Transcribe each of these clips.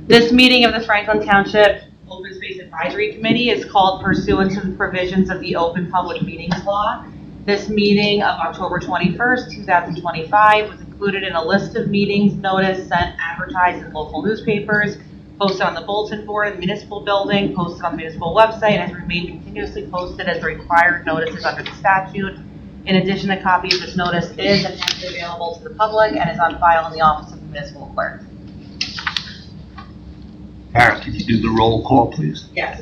This meeting of the Franklin Township Open Space Advisory Committee is called pursuant to the provisions of the Open Public Meetings Law. This meeting of October 21st, 2025 was included in a list of meetings notice sent advertised in local newspapers, posted on the bulletin board in the municipal building, posted on the municipal website, and has remained continuously posted as the required notices under the statute. In addition, a copy of this notice is and has been available to the public and is on file in the office of the municipal clerk. Eric, could you do the roll call, please? Yes.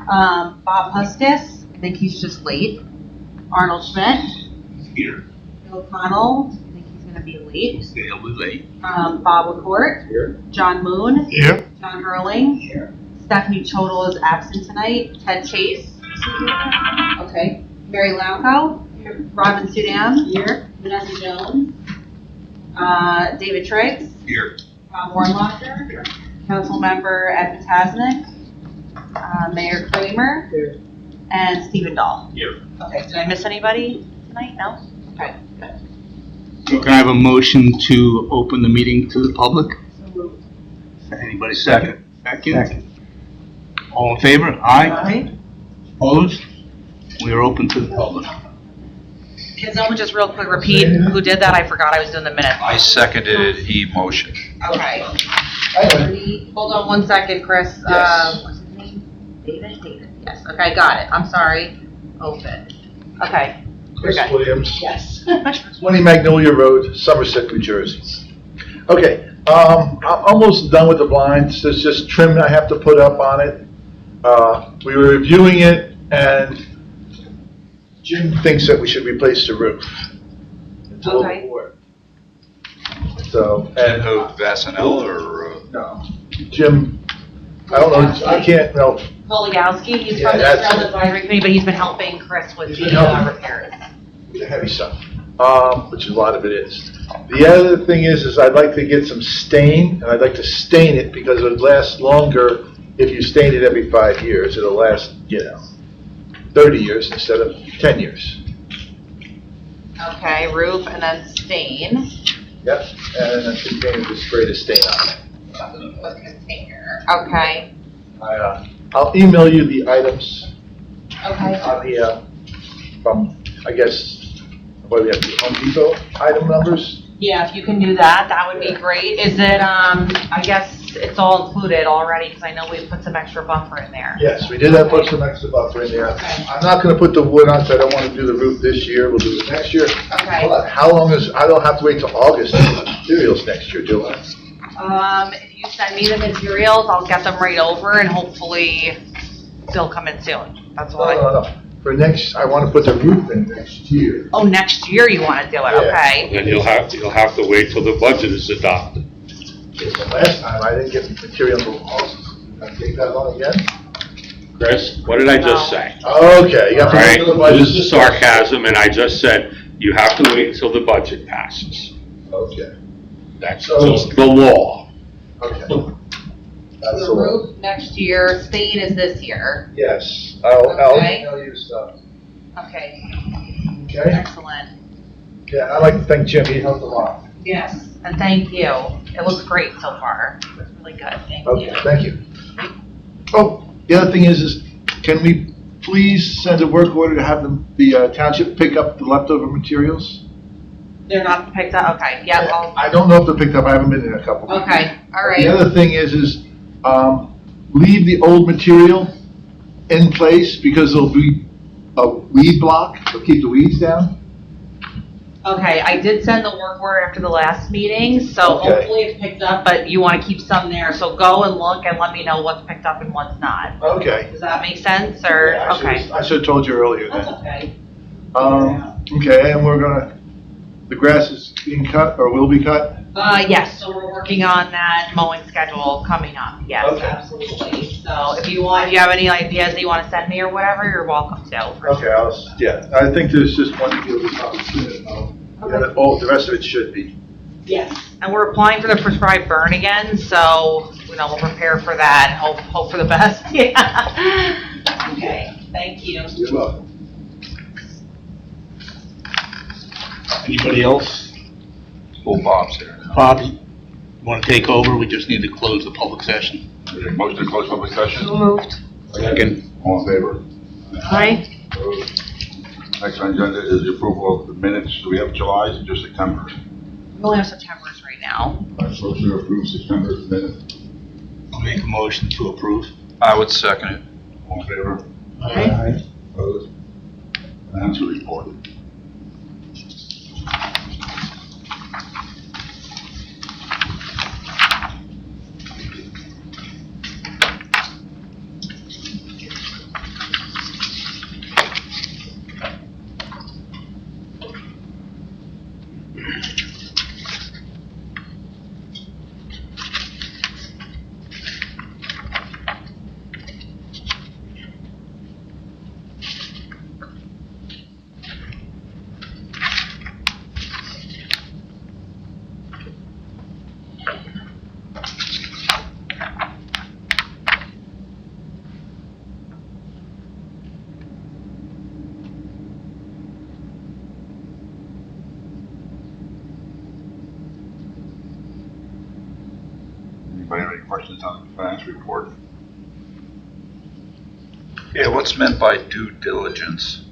Bob Hustis, I think he's just late. Arnold Schmidt. Here. Bill O'Connell, I think he's going to be late. He'll be late. Bob LaCourte. Here. John Moon. Here. John Hurling. Here. Stephanie Chodel is absent tonight. Ted Chase. Okay. Mary Lauco. Robin Sudan. Here. Vanessa Jones. David Triggs. Here. Rob Warnlocker. Here. Council Member Ed Potasnik. Mayor Kramer. Here. And Stephen Dahl. Here. Okay, did I miss anybody tonight? No? Okay, good. So can I have a motion to open the meeting to the public? Anybody second? Second. All in favor? Aye. Opposed? We are open to the public. Can someone just real quick repeat who did that? I forgot I was doing the minutes. I seconded the motion. Okay. Hold on one second, Chris. Yes. What's his name? David? Yes. Okay, got it. I'm sorry. Open. Okay. Chris Okay. Williams, Yes. 20 Magnolia Road, Somerset, New Jersey. Okay, I'm almost done with the blinds. There's just trim I have to put up on it. We were reviewing it, and Jim thinks that we should replace the roof. It's all Okay. board. So, And who, Vasanel or? no, Jim, I don't know, I can't, no, Poligowski, he's Yeah, from the that's- Trail Advisory Committee, but he's been helping Chris with He's the been helping. repairs. the heavy stuff, which a lot of it is. The other thing is I'd like to get some stain, and I'd like to stain it because it would last longer if you stain it every 5 years. It'll last, 30 years instead of 10 years. Okay, roof and then stain. Yep, and then container to spray the stain on it. With container. Okay. I'll email you the items Okay. on the, from, I guess, what do we have, the Home Depot item numbers? Yeah, if you can do that, that would be great. Is it, I guess it's all included already, because I know we put some extra buffer in there. Yes, we did have put some extra buffer in there. Okay. I'm not gonna put the wood on, so I don't wanna do the roof this year, we'll do it next year. Okay. How long is, I don't have to wait till August to do materials next year, do I? If you send me the materials, I'll get them right over, and hopefully they'll come in soon. That's what No. For next, I wanna put the roof in next year. Oh, next year you want to do it, Yeah. okay. Then you'll have to wait till the budget is adopted. The last time, I didn't get the material until August. I take that on again? Chris, what did I just No. say? Okay, you All have to wait right, till the budget. this is sarcasm, and I just said, you have to wait until the budget passes. Okay, That's So- just the law. okay. That's The all. roof next year, stain is this year. Yes, I'll Okay. email you stuff. Okay, Okay? excellent. Yeah, I'd like to thank Jim, he helped a lot. Yes, and thank you. It looks great so far. It's really good, thank Okay, you. thank you. Oh, the other thing is can we please send a work order to have the township pick up the leftover materials? They're not picked up, okay, yeah, I don't know if they're picked up, I haven't been in a couple. okay, all The right. other thing is leave the old material in place because there'll be a weed block, to keep the weeds down. Okay, I did send the work order after the last meeting, so Okay. hopefully it's picked up, but you want to keep some there, so go and look and let me know what's picked up and what's not. Okay. Does that make sense, or, Yeah, okay? I should have told you earlier That's then. okay. Okay, and the grass is being cut or will be cut? Yes, so we're working on that mowing schedule coming up, yes, Okay. absolutely. So if you have any ideas that you want to send me or whatever, you're welcome to. Okay, I think there's just one deal that's probably soon. The rest of it should be. Yes. And we're applying for the prescribed burn again, so, we'll prepare for that and hope for the best, yeah. Okay, thank you. You're welcome. Anybody else? Well, Bob's here. Bobby? Want to take over? We just need to close the public session. Motion to close public session? Moved. Second. All in favor? Aye. Opposed? Next on the agenda is the approval of the minutes. Do we have July's or just September's? We only have September's right now. Motion to approve September's minutes. I'll make a motion to approve. I would second it. All in favor? Aye. Opposed? Financial report. Anybody have any questions on the finance report? Yeah, what's meant by due diligence?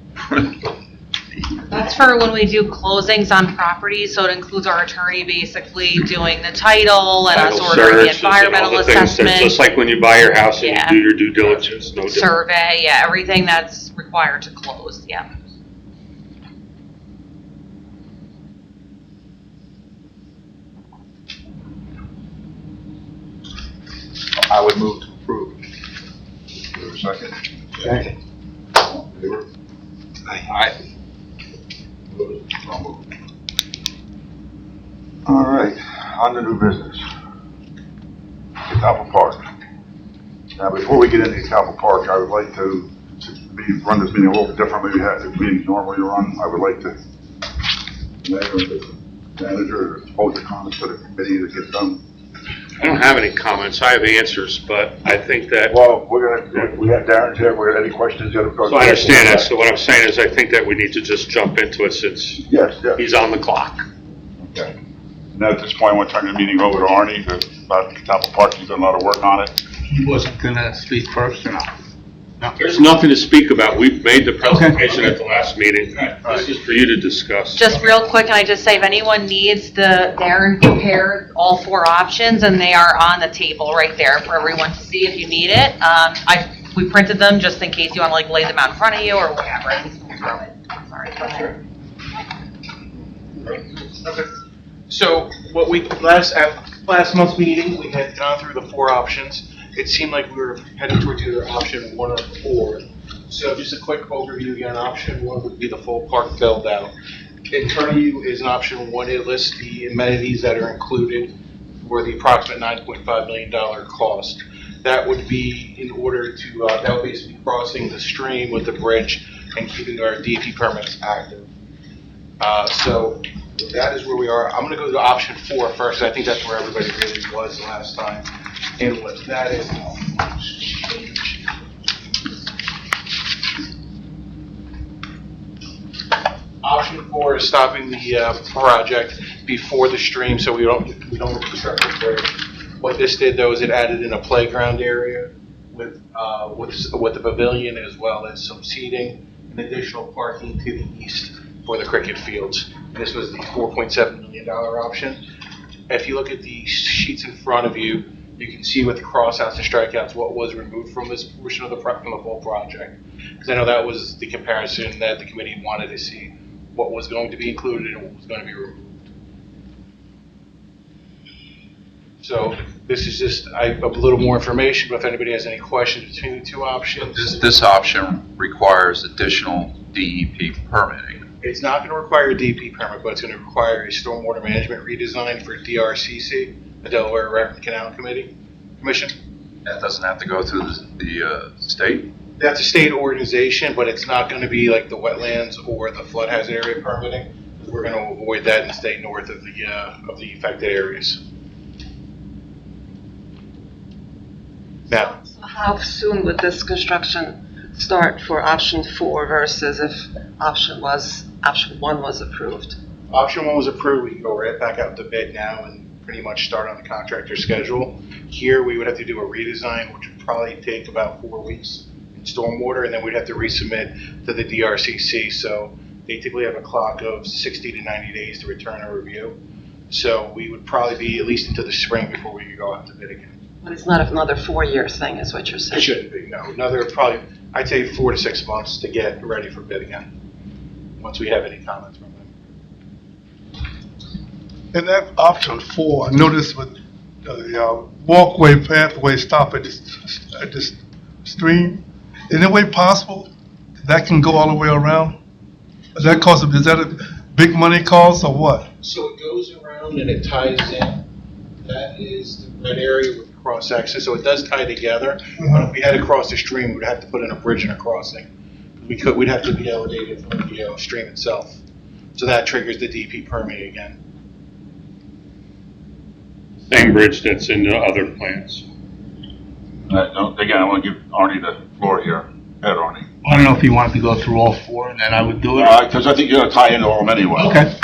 That's for when we do closings on properties, so it includes our attorney basically doing the title and us Title ordering the search and all environmental the things that- Just assessment, like when you buy your house and Yeah. you do your due diligence, no different. survey, yeah, everything that's required to close, yeah. I would move to approve. Is there a second? Second. All in favor? Aye. Opposed? So moved. All right, on to new business. Catawba Park. Now, before we get into Catawba Park, I would like to run this meeting a little differently. We have the meetings normally run. I would like to, Mayor, the manager, hold the comments to the committee to get done. I don't have any comments. I have answers, but I think that, Well, we have Darren's here. We have any questions? so I understand that. So what I'm saying is I think that we need to just jump into it since Yes, yes. he's on the clock. Okay. Now, at this point, I want to turn the meeting over to Arnie about Catawba Park. He's done a lot of work on it. He wasn't gonna speak first or not? No. There's nothing to speak about. We've made the presentation at the last meeting. This is for you to discuss. Just real quick, can I just say, if anyone needs Darren prepared all 4 options, and they are on the table right there for everyone to see if you need it. We printed them just in case you want to like lay them out in front of you or whatever. I just went through it. I'm sorry, go ahead. Okay. So what we, at last month's meeting, we had gone through the 4 options. It seemed like we were heading towards either option 1 or 4. So just a quick overview again, option 1 would be the full park filled out. In front of you is an option 1. It lists the amenities that are included for the approximate $9.5 million cost. That would be in order to, that would basically be crossing the stream with the bridge and keeping our DEP permits active. So that is where we are. I'm going to go to option 4 first. I think that's where everybody really was last time. And what that is, option 4 is stopping the project before the stream, so we don't obstruct the bridge. What this did though is it added in a playground area with the pavilion as well as some seating and additional parking to the east for the cricket fields. This was the $4.7 million option. If you look at the sheets in front of you, you can see with the crossouts and strikeouts what was removed from this portion of from the full project. Because I know that was the comparison that the committee wanted to see, what was going to be included and what was going to be removed. So this is just a little more information, but if anybody has any questions between the 2 options. This option requires additional DEP permitting. It's not going to require a DEP permit, but it's going to require a stormwater management redesign for DRCC, the Delaware River Canal Commission. That doesn't have to go through the state? That's a state organization, but it's not going to be like the wetlands or the flood hazard area permitting. We're going to avoid that and stay north of the affected areas. Now, How soon would this construction start for option 4 versus if option 1 was approved? option 1 was approved. We can go right back out to bid now and pretty much start on the contractor's schedule. Here, we would have to do a redesign, which would probably take about 4 weeks in stormwater, and then we'd have to resubmit to the DRCC. So they typically have a clock of 60 to 90 days to return a review. So we would probably be at least into the spring before we could go out to bid again. But it's not another 4-year thing, is what you're saying? It shouldn't be, no. Another probably, I'd say 4 to 6 months to get ready for bid again, once we have any comments from them. And that option 4, I noticed with the walkway pathway stop at this stream, is there a way possible that can go all the way around? Is that a big money cost or what? So it goes around and it ties in. That is the red area with cross access, so it does tie together. But if we had to cross the stream, we'd have to put in a bridge and a crossing. We'd have to be elevated from the stream itself. So that triggers the DP permit again. Same bridge that's in the other plans. Again, I want to give Arnie the floor here. Head, Arnie. I don't know if you want to go through all 4, and then I would do it. Because I think you're going to tie into all of them anyway. Okay.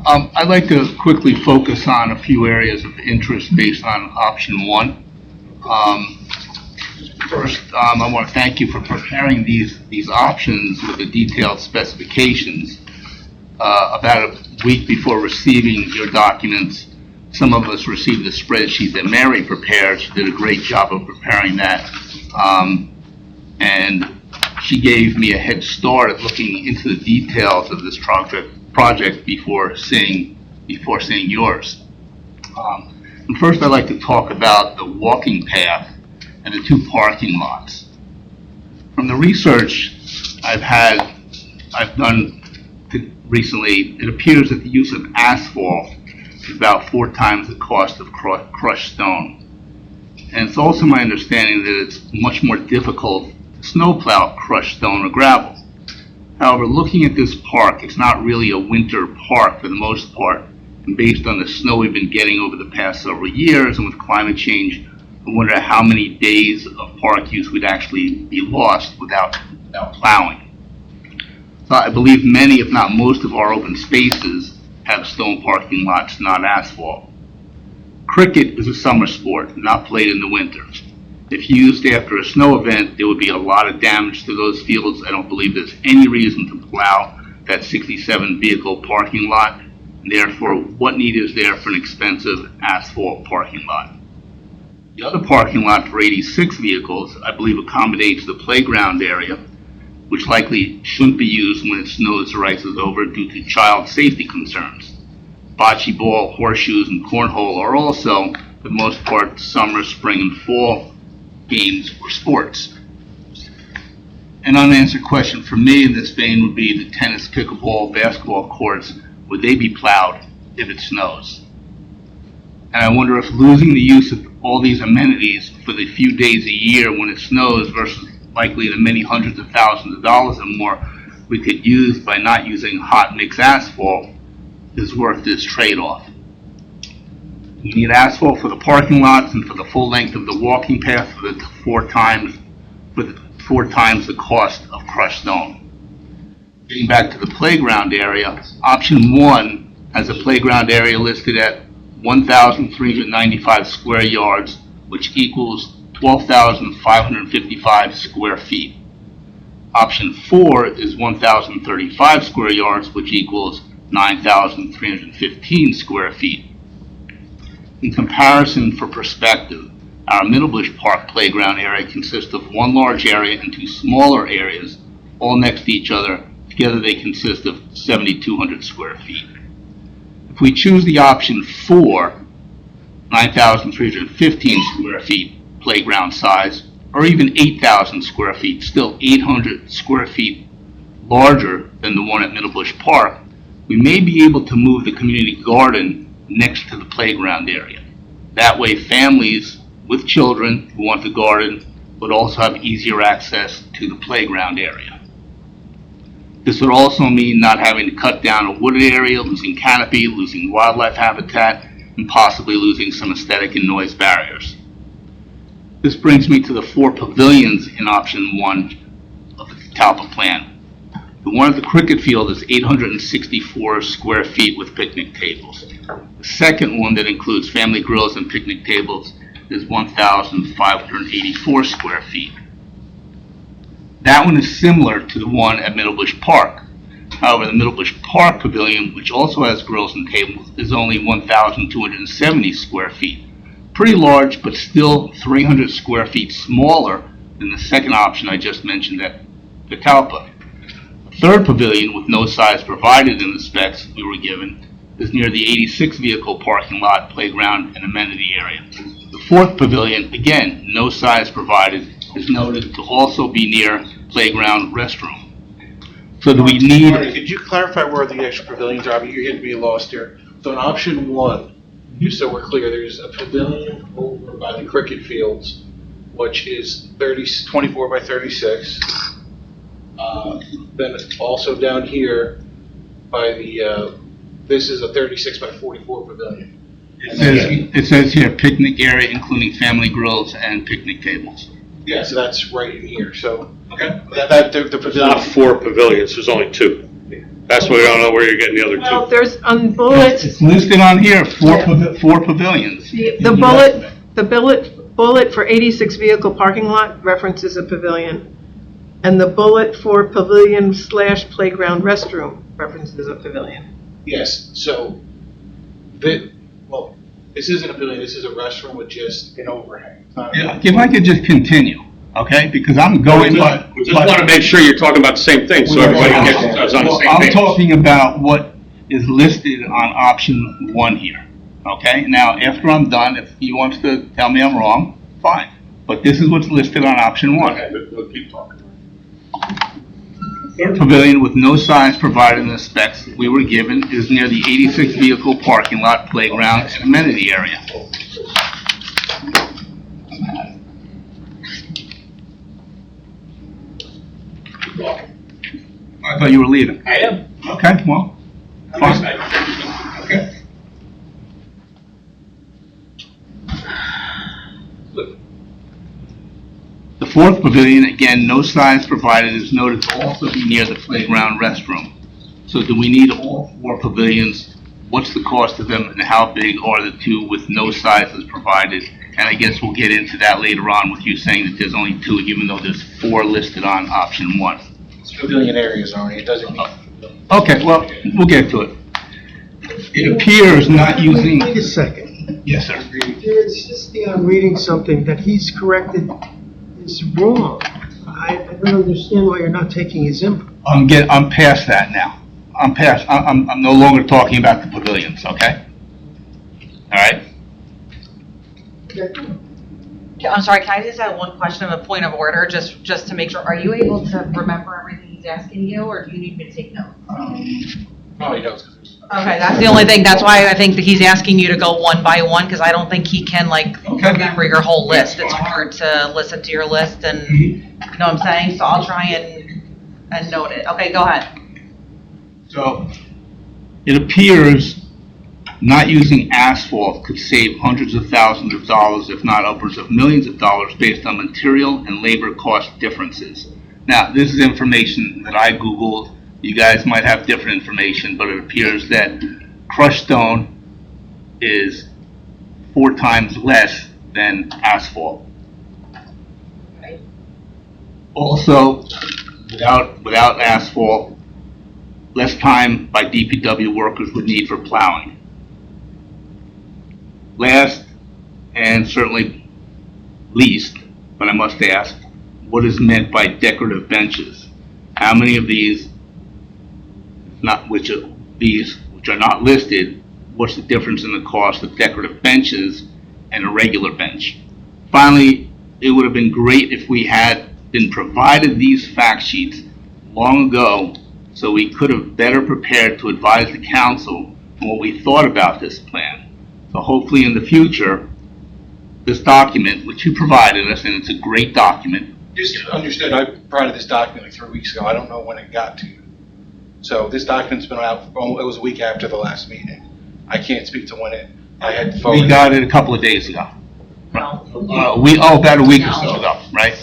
I'd like to quickly focus on a few areas of interest based on option 1. First, I want to thank you for preparing these options with the detailed specifications. About a week before receiving your documents, some of us received the spreadsheet that Mary prepared. She did a great job of preparing that. And she gave me a head start at looking into the details of this project before seeing yours. And first, I'd like to talk about the walking path and the 2 parking lots. From the research I've done recently, it appears that the use of asphalt is about 4 times the cost of crushed stone. And it's also my understanding that it's much more difficult to snowplow crushed stone or gravel. However, looking at this park, it's not really a winter park for the most part. And based on the snow we've been getting over the past several years, and with climate change, I wonder how many days of park use would actually be lost without plowing. So I believe many, if not most, of our open spaces have stone parking lots, not asphalt. Cricket is a summer sport, not played in the winter. If used after a snow event, there would be a lot of damage to those fields. I don't believe there's any reason to plow that 67 vehicle parking lot. Therefore, what need is there for an expensive asphalt parking lot? The other parking lot for 86 vehicles, I believe, accommodates the playground area, which likely shouldn't be used when it snows or ices over due to child safety concerns. Bocce ball, horseshoes, and cornhole are also, for the most part, summer, spring, and fall games or sports. An unanswered question for me in this vein would be the tennis, pickleball, basketball courts. Would they be plowed if it snows? And I wonder if losing the use of all these amenities for the few days a year when it snows versus likely the many hundreds of thousands of dollars or more we could use by not using hot mix asphalt is worth this trade-off. We need asphalt for the parking lots and for the full length of the walking path for the 4 times the cost of crushed stone. Getting back to the playground area, option 1 has a playground area listed at 1,395 square yards, which equals 12,555 square feet. Option 4 is 1,035 square yards, which equals 9,315 square feet. In comparison, for perspective, our Middlebush Park playground area consists of 1 large area and 2 smaller areas, all next to each other. Together they consist of 7,200 square feet. If we choose the option 4, 9,315 square feet playground size, or even 8,000 square feet, still 800 square feet larger than the one at Middlebush Park, we may be able to move the community garden next to the playground area. That way families with children who want the garden would also have easier access to the playground area. This would also mean not having to cut down a wooded area, losing canopy, losing wildlife habitat, and possibly losing some aesthetic and noise barriers. This brings me to the 4 pavilions in option 1 of the Talpa plan. The The one at the cricket field is 864 square feet with picnic tables. The second one that includes family grills and picnic tables is 1,584 square feet. That one is similar to the one at Middlebush Park. However, the Middlebush Park Pavilion, which also has grills and tables, is only 1,270 square feet. Pretty large, but still 300 square feet smaller than the second option I just mentioned at Catalpa. The third pavilion, with no size provided in the specs we were given, is near the 86 vehicle parking lot, playground, and amenity area. The fourth pavilion, again, no size provided, is noted to also be near playground restroom. So do we need? Could you clarify where the extra pavilions are? You're getting me lost here. So in option one, just so we're clear, there's a pavilion over by the cricket fields, which is 24 by 36. Then also down here by the, this is a 36 by 44 pavilion. It says here, picnic area including family grills and picnic tables. Yeah, so that's right in here, so. Okay. The There's not pavilion. 4 pavilions, there's only 2. That's why we don't know where you're getting the other 2. Well, there's on bullets, It's listed on here, four pavilions. the bullet for 86 vehicle parking lot references a pavilion. And the bullet for pavilion / playground restroom references a pavilion. Yes, so, well, this isn't a pavilion, this is a restroom with just an overhang. It's not- Yeah, if I could just continue, okay, because I'm going by. We just want to make sure you're talking about the same thing, so everybody gets us on the same I'm page. talking about what is listed on option 1 here, okay? Now, after I'm done, if he wants to tell me I'm wrong, fine. But this is what's listed on option 1. Okay, we'll keep talking. Third pavilion with no size provided in the specs we were given is near the 86 vehicle parking lot, playground, and amenity area. I thought you were leaving. I am. Okay, well, fine. Okay. The fourth pavilion, again, no size provided, is noted to also be near the playground restroom. So do we need all 4 pavilions? What's the cost of them, and how big are the 2 with no sizes provided? And I guess we'll get into that later on with you saying that there's only 2, even though there's 4 listed on option 1. It's pavilion areas only, it doesn't mean. Okay, well, we'll get to it. It appears not using. Wait a second. Yes, sir. You're insisting on reading something that he's corrected is wrong. I don't understand why you're not taking his input. I'm past that now. I'm no longer talking about the pavilions, okay? All right? I'm sorry, can I just add one question of a point of order, just to make sure, are you able to remember everything he's asking you, or do you need me to take notes? Probably knows. Okay, that's the only thing, that's why I think that he's asking you to go one by one, because I don't think he can, Okay. remember your whole list. It's hard to listen to your list and, you know what I'm saying? So I'll try and note it. Okay, go ahead. So, it appears not using asphalt could save hundreds of thousands of dollars, if not upwards of millions of dollars, based on material and labor cost differences. Now, this is information that I Googled. You guys might have different information, but it appears that crushed stone is 4 times less than asphalt. Also, without asphalt, less time by DPW workers would need for plowing. Last, and certainly least, but I must ask, what is meant by decorative benches? How many of these, which are not listed, what's the difference in the cost of decorative benches and a regular bench? Finally, it would have been great if we had been provided these fact sheets long ago, so we could have better prepared to advise the council on what we thought about this plan. So hopefully in the future, this document, which you provided us, and it's a great document. Just understood, I provided this document like 3 weeks ago, I don't know when it got to you. So this document's been out, it was a week after the last meeting. I can't speak to when I had forwarded. We got it a couple of days ago. No. About a week or so ago, right?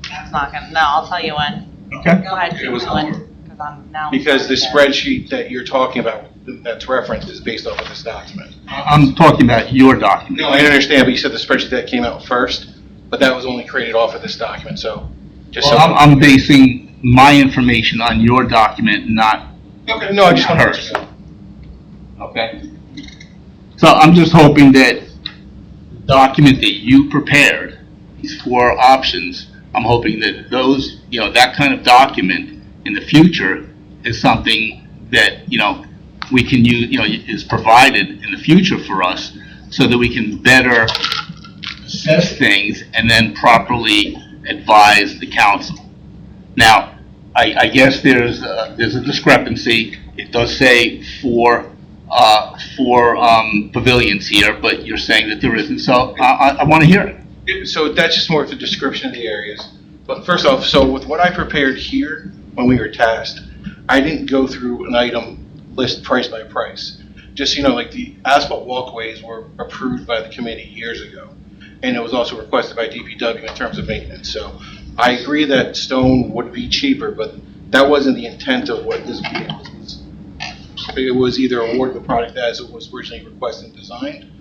That's not gonna, no, I'll tell you when. Okay. Go ahead, It was keep going. because I'm now. Because the starting to- spreadsheet that you're talking about, that's referenced, is based off of this document. I'm talking about your document. No, I understand, but you said the spreadsheet that came out first, but that was only created off of this document, so just so. Well, I'm basing my information on your document, not Okay, no, I just want hers. to. Okay? So I'm just hoping that the document that you prepared, these 4 options, I'm hoping that those, that kind of document in the future is something that, we can use, is provided in the future for us so that we can better assess things and then properly advise the council. Now, I guess there's a discrepancy. It does say 4 pavilions here, but you're saying that there isn't, so I want to hear it. So that's just more of the description of the areas. But first off, so with what I prepared here, when we were tasked, I didn't go through an item list price by price. Just, like the asphalt walkways were approved by the committee years ago. And it was also requested by DPW in terms of maintenance. So I agree that stone would be cheaper, but that wasn't the intent of what this meeting was. It was either award the product as it was originally requested and designed.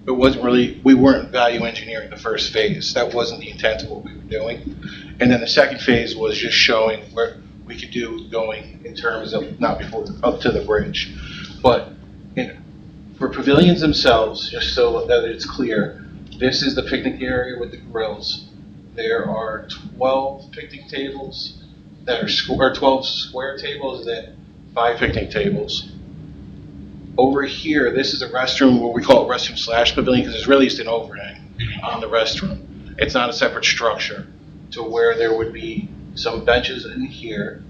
It wasn't really, we weren't value engineering the first phase. That wasn't the intent of what we were doing. And then the second phase was just showing where we could do going in terms of not before, up to the bridge. But for pavilions themselves, just so that it's clear, this is the picnic area with the grills. There are 12 picnic tables that are or 12 square tables and then 5 picnic tables. Over here, this is a restroom, what we call a restroom / pavilion, because there's really just an overhang on the restroom. It's not a separate structure, to where there would be some benches in here.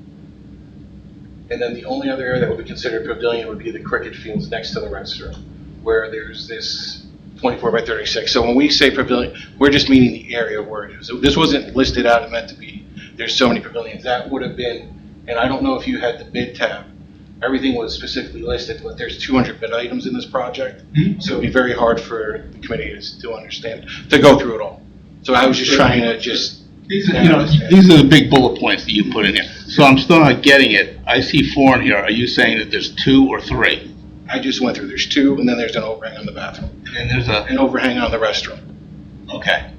And then the only other area that would be considered pavilion would be the cricket fields next to the restroom, where there's this 24 by 36. So when we say pavilion, we're just meaning the area where it is. So this wasn't listed out and meant to be, there's so many pavilions. That would have been, and I don't know if you had the bid tab, everything was specifically listed, but there's 200 bid items in this project. So it'd be very hard for the committee to understand, to go through it all. So I was just trying to just. These are the big bullet points that you put in here. So I'm still not getting it. I see 4 in here. Are you saying that there's 2 or 3? I just went through, there's 2, and then there's an overhang on the bathroom. And there's An overhang on the restroom. okay.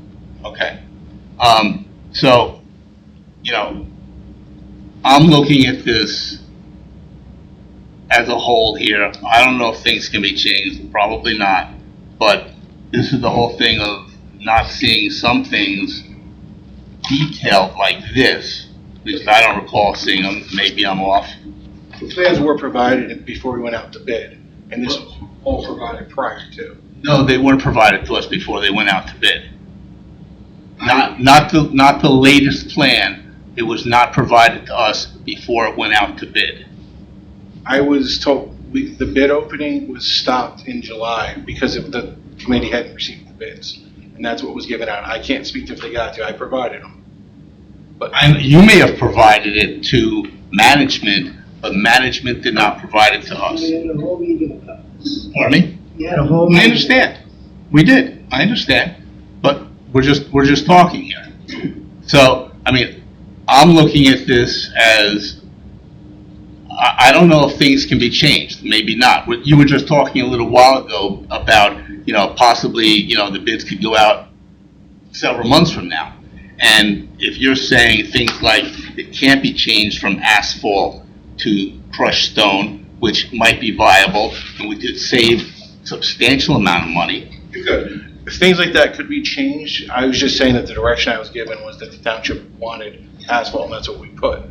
So, I'm looking at this as a whole here. I don't know if things can be changed, probably not. But this is the whole thing of not seeing some things detailed like this. At least I don't recall seeing them. Maybe I'm off. The plans were provided before we went out to bid, and this was all provided prior to. No, they weren't provided to us before they went out to bid. Not the latest plan. It was not provided to us before it went out to bid. I was told, the bid opening was stopped in July because of the committee hadn't received the bids. And that's what was given out. I can't speak to if they got to, I provided them. But You may have provided it to management, but management did not provide it to us. We had a whole meeting about this. Pardon me? We had a whole I meeting. understand. We did. I understand. But we're just talking here. So, I'm looking at this as, I don't know if things can be changed, maybe not. You were just talking a little while ago about, possibly, the bids could go out several months from now. And if you're saying things like it can't be changed from asphalt to crushed stone, which might be viable, and we could save substantial amount of money. you could. If things like that could be changed, I was just saying that the direction I was given was that the township wanted asphalt, and that's what we put.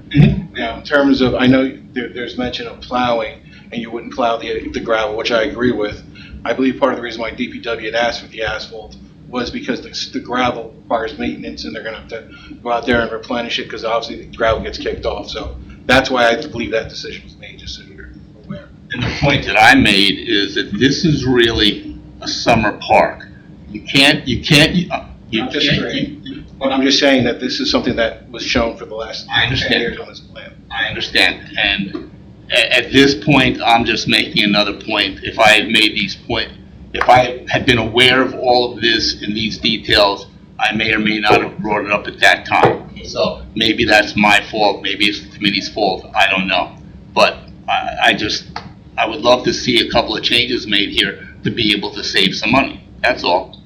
Now, in terms of, I know there's mention of plowing, and you wouldn't plow the gravel, which I agree with. I believe part of the reason why DPW had asked for the asphalt was because the gravel requires maintenance, and they're gonna have to go out there and replenish it, because obviously the gravel gets kicked off. So that's why I believe that decision was made, just so you're aware. And the point that I made is that this is really a summer park. You can't. I'm just agreeing. But I'm just saying that this is something that was shown for the last I understand. 10 years on this plan. I understand, and at this point, I'm just making another point. If I had made these points, if I had been aware of all of this and these details, I may or may not have brought it up at that time. So maybe that's my fault, maybe it's the committee's fault, I don't know. But I would love to see a couple of changes made here to be able to save some money, that's all.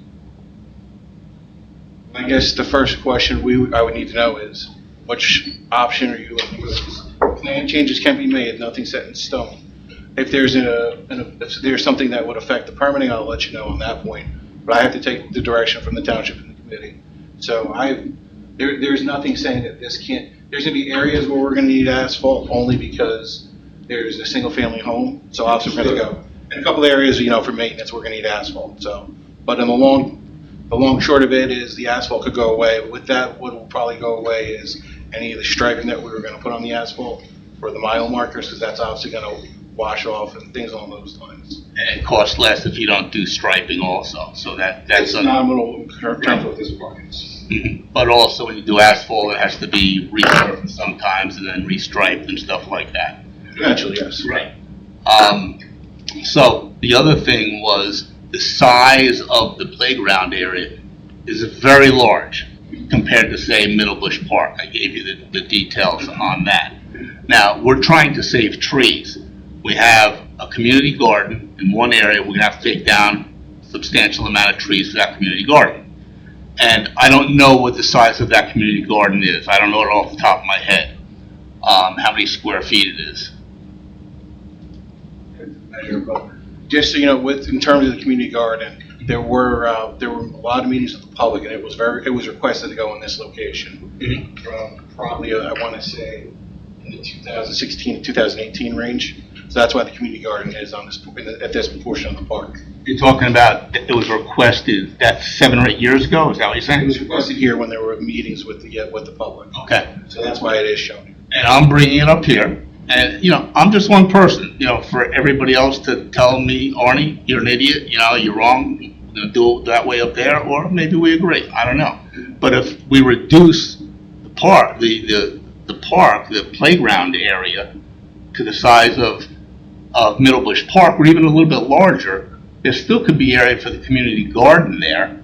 I guess the first question I would need to know is, which option are you looking for? Plan changes can be made, nothing's set in stone. If there's if there's something that would affect the permitting, I'll let you know on that point. But I have to take the direction from the township and the committee. So there's nothing saying that this can't, there's gonna be areas where we're gonna need asphalt only because there's a single family home, so obviously we're gonna go. In a couple areas, for maintenance, we're gonna need asphalt, so. But in the long short of it is the asphalt could go away. With that, what will probably go away is any of the striping that we were gonna put on the asphalt for the mile markers, because that's obviously gonna wash off and things along those lines. And it costs less if you don't do striping also, so that's. It's nominal in terms of this part. Mhm. But also when you do asphalt, it has to be resurfaced sometimes and then restriped and stuff like that. Eventually, yes. Right. So the other thing was the size of the playground area is very large compared to, say, Middlebush Park. I gave you the details on that. Now, we're trying to save trees. We have a community garden in one area. We're gonna have to take down a substantial amount of trees for that community garden. And I don't know what the size of that community garden is. I don't know it off the top of my head, how many square feet it is. Just so you know, in terms of the community garden, there were a lot of meetings with the public, and it was requested to go in this location. From probably, I want to say, in the 2016 to 2018 range. So that's why the community garden is on at this portion of the park. You're talking about, it was requested, that 7 or 8 years ago, is that what you're It saying? was requested here when there were meetings with the public. Okay. So that's why it is shown. And I'm bringing it up here, and, I'm just one person, for everybody else to tell me, Arnie, you're an idiot, you're wrong, you're gonna do it that way up there, or maybe we agree, I don't know. But if we reduce the park, the playground area to the size of Middlebush Park, or even a little bit larger, there still could be area for the community garden there,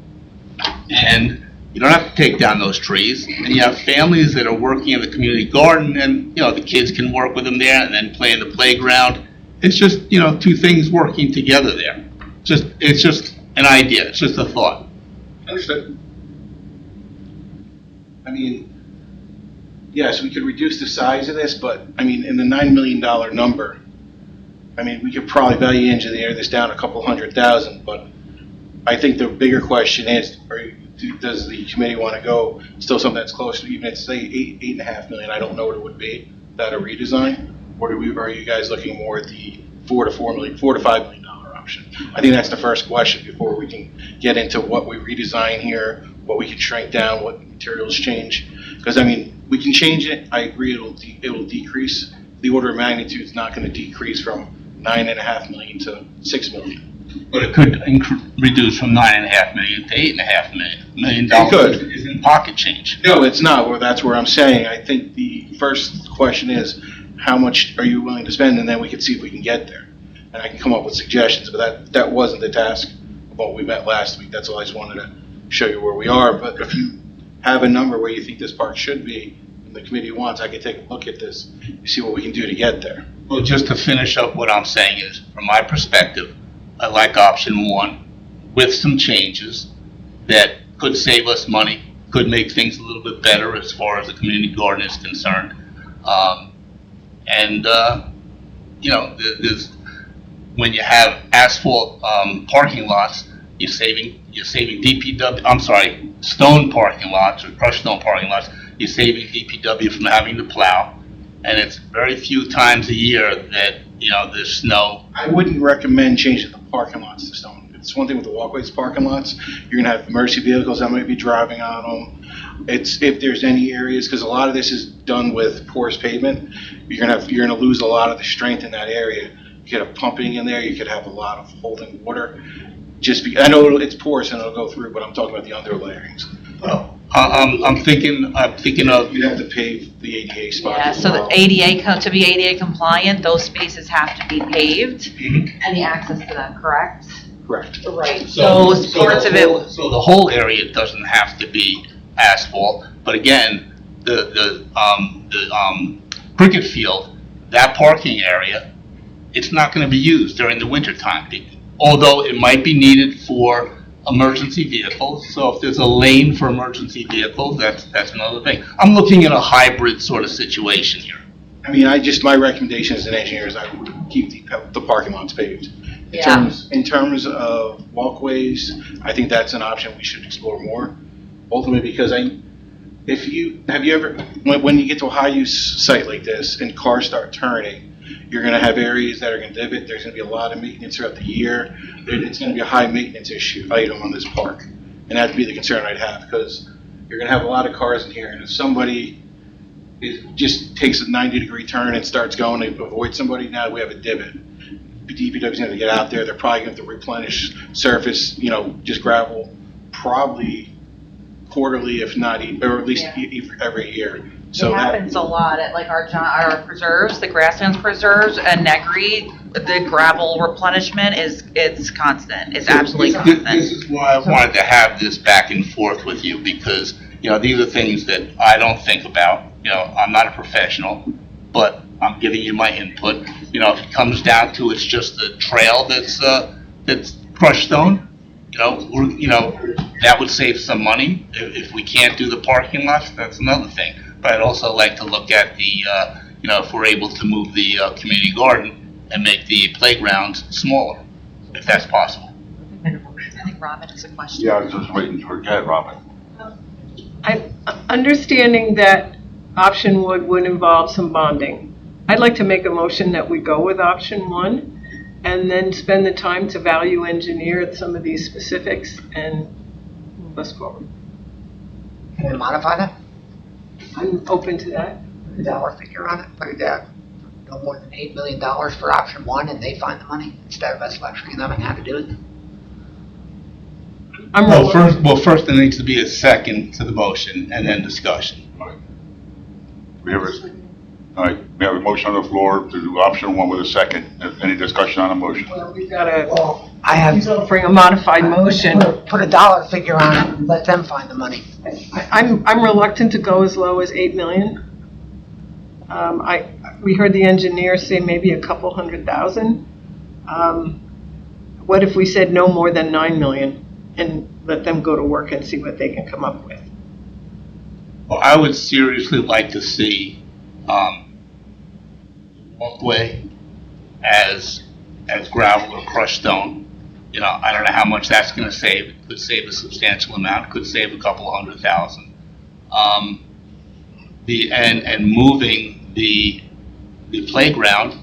and you don't have to take down those trees, and you have families that are working in the community garden, and, the kids can work with them there and then play in the playground. It's just, two things working together there. It's just an idea, it's just a thought. Understood. I mean, yes, we could reduce the size of this, but, in the $9 million number, we could probably value engineer this down a couple $100,000, but I think the bigger question is, does the committee want to go still something that's close to, even if say $8.5 million, I don't know what it would be, without a redesign? Or are you guys looking more at the $4 to $5 million option? I think that's the first question before we can get into what we redesign here, what we can shrink down, what materials change. Because, we can change it. I agree it will decrease. The order of magnitude is not going to decrease from $9.5 million to $6 million. But it could reduce from $9.5 million to $8.5 million. $1 million It could. isn't pocket change. No, it's not. Well, that's where I'm saying. I think the first question is, how much are you willing to spend? And then we can see if we can get there. And I can come up with suggestions, but that wasn't the task of what we met last week. That's all I just wanted to show you where we are. But if you have a number where you think this park should be, and the committee wants, I can take a look at this and see what we can do to get there. Well, just to finish up, what I'm saying is, from my perspective, I like option one with some changes that could save us money, could make things a little bit better as far as the community garden is concerned. There's, when you have asphalt parking lots, you're saving stone parking lots or crushed stone parking lots, you're saving DPW from having to plow. And it's very few times a year that, there's snow. I wouldn't recommend changing the parking lots to stone. It's one thing with the walkways parking lots, you're gonna have emergency vehicles that might be driving on them. It's if there's any areas, because a lot of this is done with porous pavement, you're gonna lose a lot of the strength in that area. You could have pumping in there, you could have a lot of holding water. I know it's porous and it'll go through, but I'm talking about the underlayings. Well, I'm thinking of, You'd have to pave the ADA spot. Yeah, as so well. the to be ADA compliant, those spaces have to be paved and the access to them, correct? Correct. Right, so parts of it, So the whole area doesn't have to be asphalt, but again, the cricket field, that parking area, it's not gonna be used during the winter time. Although it might be needed for emergency vehicles, so if there's a lane for emergency vehicles, that's another thing. I'm looking at a hybrid sort of situation here. I mean, my recommendation as an engineer is I would keep the parking lots paved. Yeah. In terms of walkways, I think that's an option we should explore more. Ultimately, because when you get to a high-use site like this and cars start turning, you're gonna have areas that are gonna divot, there's gonna be a lot of maintenance throughout the year. It's gonna be a high-maintenance item on this park. And that'd be the concern I'd have, because you're gonna have a lot of cars in here, and if somebody just takes a 90-degree turn and starts going to avoid somebody, now we have a divot. DPW's gonna get out there, they're probably gonna have to replenish surface, just gravel, probably quarterly, if not, or at least every year. So it happens a lot at like our preserves, the grasslands preserves and Negri, the gravel replenishment it's constant, it's absolutely constant. This is why I wanted to have this back and forth with you, because, these are things that I don't think about. I'm not a professional, but I'm giving you my input. If it comes down to it's just the trail that's crushed stone, that would save some money. If we can't do the parking lots, that's another thing. But I'd also like to look at the, if we're able to move the community garden and make the playgrounds smaller, if that's possible. I think Robin has a question. Yeah, I was just waiting for Cat Robin. I'm understanding that option would involve some bonding. I'd like to make a motion that we go with option 1 and then spend the time to value engineer some of these specifics and move us forward. Can we modify that? I'm open to that. Put a dollar figure on it, put it down. No more than $8 million for option 1 and they find the money instead of us lecturing them on how to do it. First there needs to be a second to the motion and then discussion. We have a motion on the floor to do option 1 with a second. Any discussion on the motion? Well, we've got to I have bring a modified motion. put a dollar figure on it and let them find the money. I'm reluctant to go as low as 8 million. We heard the engineer say maybe a couple $100,000. What if we said no more than 9 million and let them go to work and see what they can come up with? Well, I would seriously like to see walkway as gravel or crushed stone. I don't know how much that's going to save. It could save a substantial amount. It could save a couple $100,000. And moving the playground,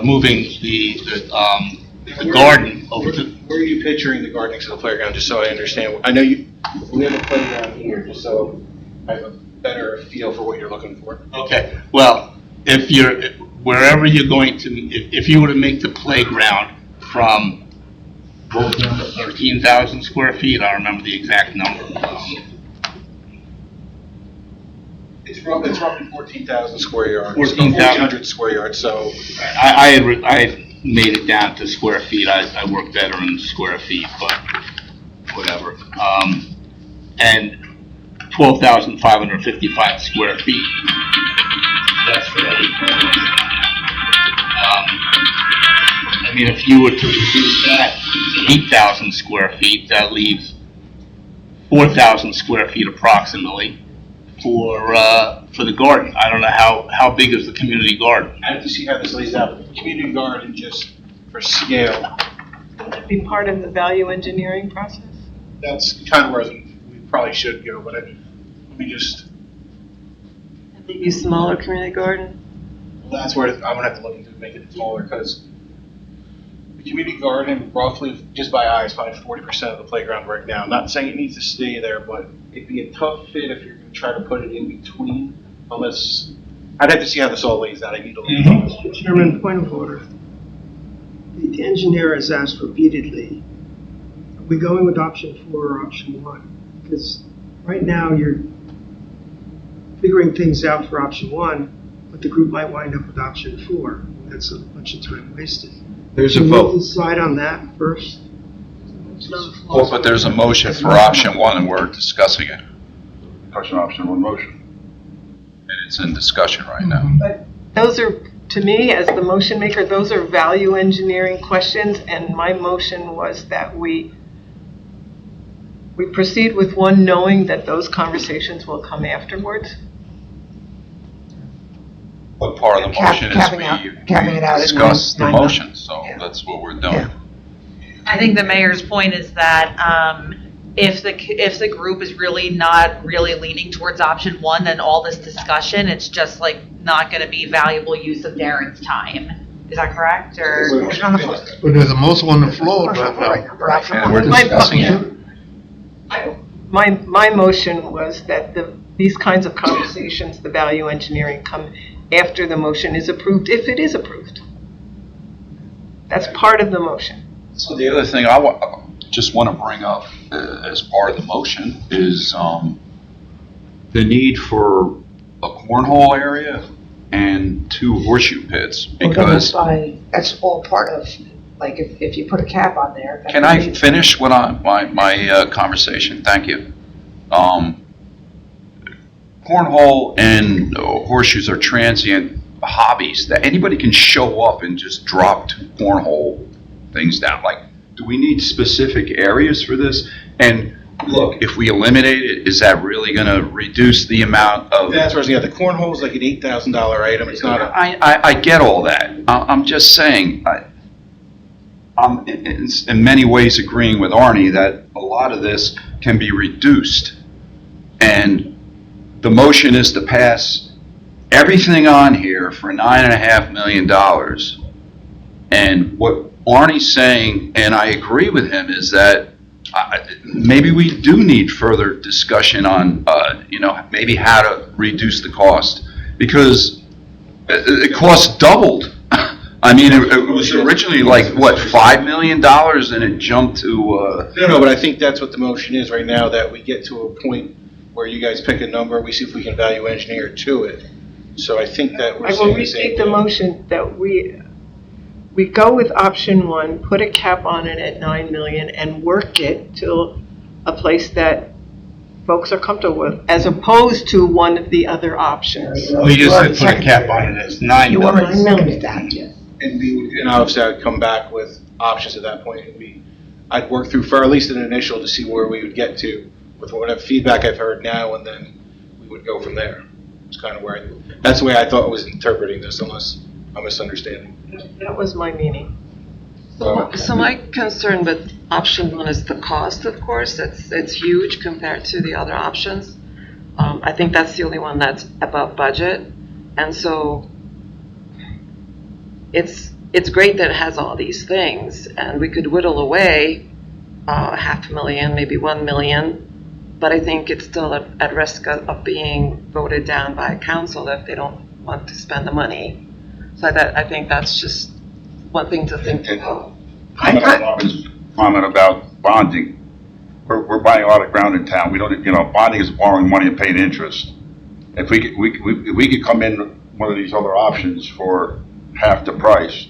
moving the garden over to. Where are you picturing the garden next to the playground, just so I understand? I know we have a playground here, just so I have a better feel for what you're looking for. Okay, well, wherever you're going to, if you were to make the playground from 13,000 square feet, I don't remember the exact number. It's roughly 14,000 square yards. 14,000. 1,400 square yards, so. I had made it down to square feet. I work better in square feet, but whatever. And 12,555 square feet. That's fairly if you were to reduce that to 8,000 square feet, that leaves 4,000 square feet approximately for the garden. I don't know how big is the community garden. I have to see how this lays out. The community garden, just for scale, Would that be part of the value engineering process? that's kind of where we probably should go, but let me just, Maybe smaller community garden? that's where I'm gonna have to look into make it smaller, because the community garden, roughly, just by eye, is probably 40% of the playground right now. Not saying it needs to stay there, but it'd be a tough fit if you're gonna try to put it in between, unless, I'd have to see how this all lays out. I need to look at this. Chairman, point of order. The engineer has asked repeatedly, are we going with option 4 or option 1? Because right now you're figuring things out for option 1, but the group might wind up with option 4. That's a bunch of time wasted. There's Can we decide on that first? motion on the floor. Well, but there's a motion for option one and we're discussing it. Discussion option, one motion. And it's in discussion right now. But those are, to me, as the motion maker, those are value engineering questions, and my motion was that we proceed with one knowing that those conversations will come afterwards. But part of the motion Capping it out is at we discuss the nine- motion, so Yeah. that's what we're doing. Yeah. I think the mayor's point is that if the group is really not really leaning towards option one, then all this discussion, it's just like not going to be valuable use of Darren's time. Is that correct? Or Motion on the floor. But there's a motion on the floor Motion on the floor right right now. now for option And one. we're discussing it. My motion was that these kinds of conversations, the value engineering, come after the motion is approved, if it is approved. That's part of the motion. So the other thing just want to bring up as part of the motion is the need for a cornhole area and 2 horseshoe pits, Well, then because, that's all part of, like, if you put a cap on there. that can I means- finish my conversation? Thank you. Cornhole and horseshoes are transient hobbies that anybody can show up and just drop 2 cornhole things down. Like, do we need specific areas for this? And look, if we eliminate it, is that really going to reduce the amount of? That's where I was at. The cornhole's like an $8,000 item. It's not a. I get all that. I'm just saying, I'm in many ways agreeing with Arnie that a lot of this can be reduced. And the motion is to pass everything on here for $9.5 million. And what Arnie's saying, and I agree with him, is that maybe we do need further discussion on, maybe how to reduce the cost. Because the cost doubled. I mean, it was originally like, what, $5 million, and it jumped to, No, but I think that's what the motion is right now, that we get to a point where you guys pick a number, we see if we can value engineer to it. So I think that we're I will saying the same restate the thing. motion that we go with option one, put a cap on it at 9 million and work it to a place that folks are comfortable with, as opposed to one of the other options. We just said put a cap on it, it's 9 You million. already limited that. And obviously I'd come back with options at that point. I'd work through for at least an initial to see where we would get to with whatever feedback I've heard now, and then we would go from there. It's kind of where that's the way I thought I was interpreting this, unless I'm misunderstanding. That was my meaning. So my concern with option one is the cost, of course. It's huge compared to the other options. I think that's the only one that's above budget. And so it's great that it has all these things, and we could whittle away $500,000, maybe $1 million, but I think it's still at risk of being voted down by council if they don't want to spend the money. So I think that's just one thing to think about. Comment about bonding. We're buying a lot of ground in town. We don't, bonding is borrowing money and paying interest. If we could come in one of these other options for half the price,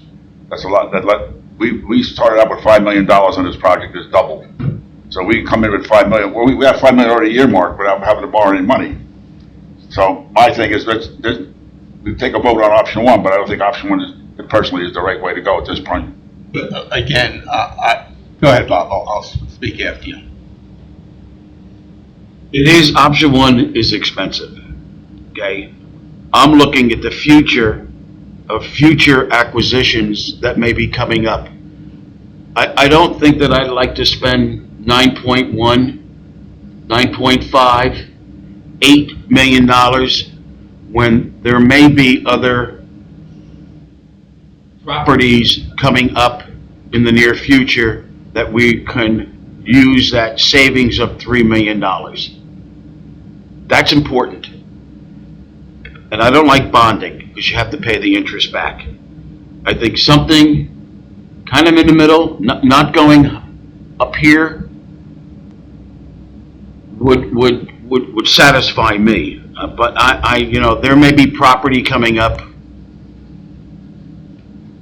that's a lot. We started out with $5 million on this project, it's doubled. So we can come in with $5 million. Well, we have $5 million already earmarked without having to borrow any money. So my thing is, we take a vote on option one, but I don't think option one personally is the right way to go at this point. But again, go ahead, Bob, I'll speak after you. Option one is expensive, okay? I'm looking at the future of future acquisitions that may be coming up. I don't think that I'd like to spend 9.1, 9.5, $8 million when there may be other properties coming up in the near future that we can use that savings of $3 million. That's important. And I don't like bonding because you have to pay the interest back. I think something kind of in the middle, not going up here, would satisfy me. But there may be property coming up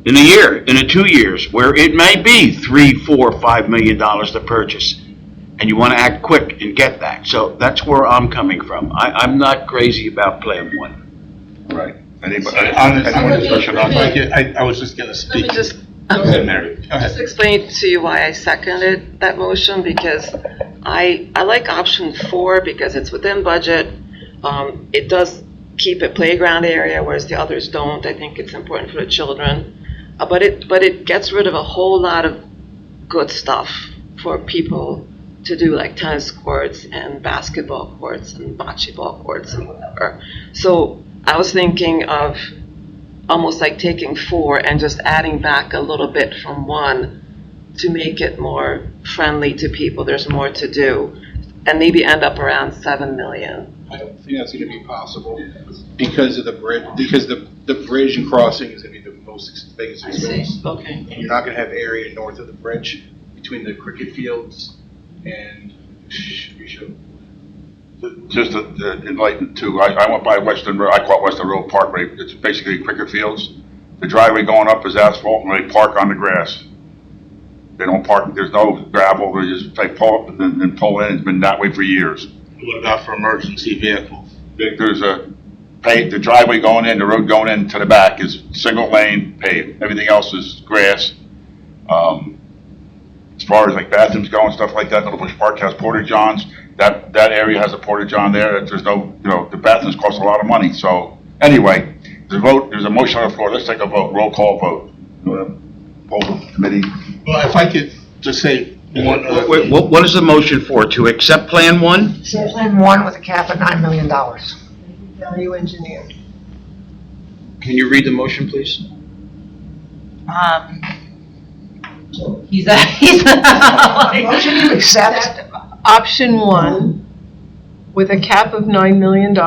in a year, in 2 years, where it may be $3, $4, $5 million to purchase, and you want to act quick and get that. So that's where I'm coming from. I'm not crazy about Plan 1. Right. Anybody, On this- any more discussion on that? I was just gonna Let speak. me just, Go ahead, Mary. Go ahead. just explain to you why I seconded that motion, because I like option 4 because it's within budget. It does keep a playground area, whereas the others don't. I think it's important for the children. But it gets rid of a whole lot of good stuff for people to do, like tennis courts and basketball courts and bocce ball courts and whatever. So I was thinking of almost like taking 4 and just adding back a little bit from 1 to make it more friendly to people. There's more to do, and maybe end up around 7 million. I don't think that's gonna be possible because of the bridge, because the bridge and crossing is gonna be the biggest expense. Okay. And you're not gonna have area north of the bridge between the cricket fields and Just to enlighten too, I went by Western Road, I call it Western Road Parkway, it's basically cricket fields. The driveway going up is asphalt and they park on the grass. They don't park, there's no gravel, they pull up and pull in, it's been that way for years. What about for emergency vehicles? There's the driveway going in, the road going in to the back is single lane paved, everything else is grass. As far as like bathrooms go and stuff like that, Little Bush Park has porta johns. That area has a porta john there. There's no, the bathrooms cost a lot of money. So anyway, there's a motion on the floor. Let's take a vote, roll call vote. Hold the committee. Well, if I could just say one other Wait, thing. what is the motion for? To accept Plan 1? Plan 1 with a cap of $9 million. Value engineer. Can you read the motion, please? He's Motion to accept. Option 1 with a cap of $9 million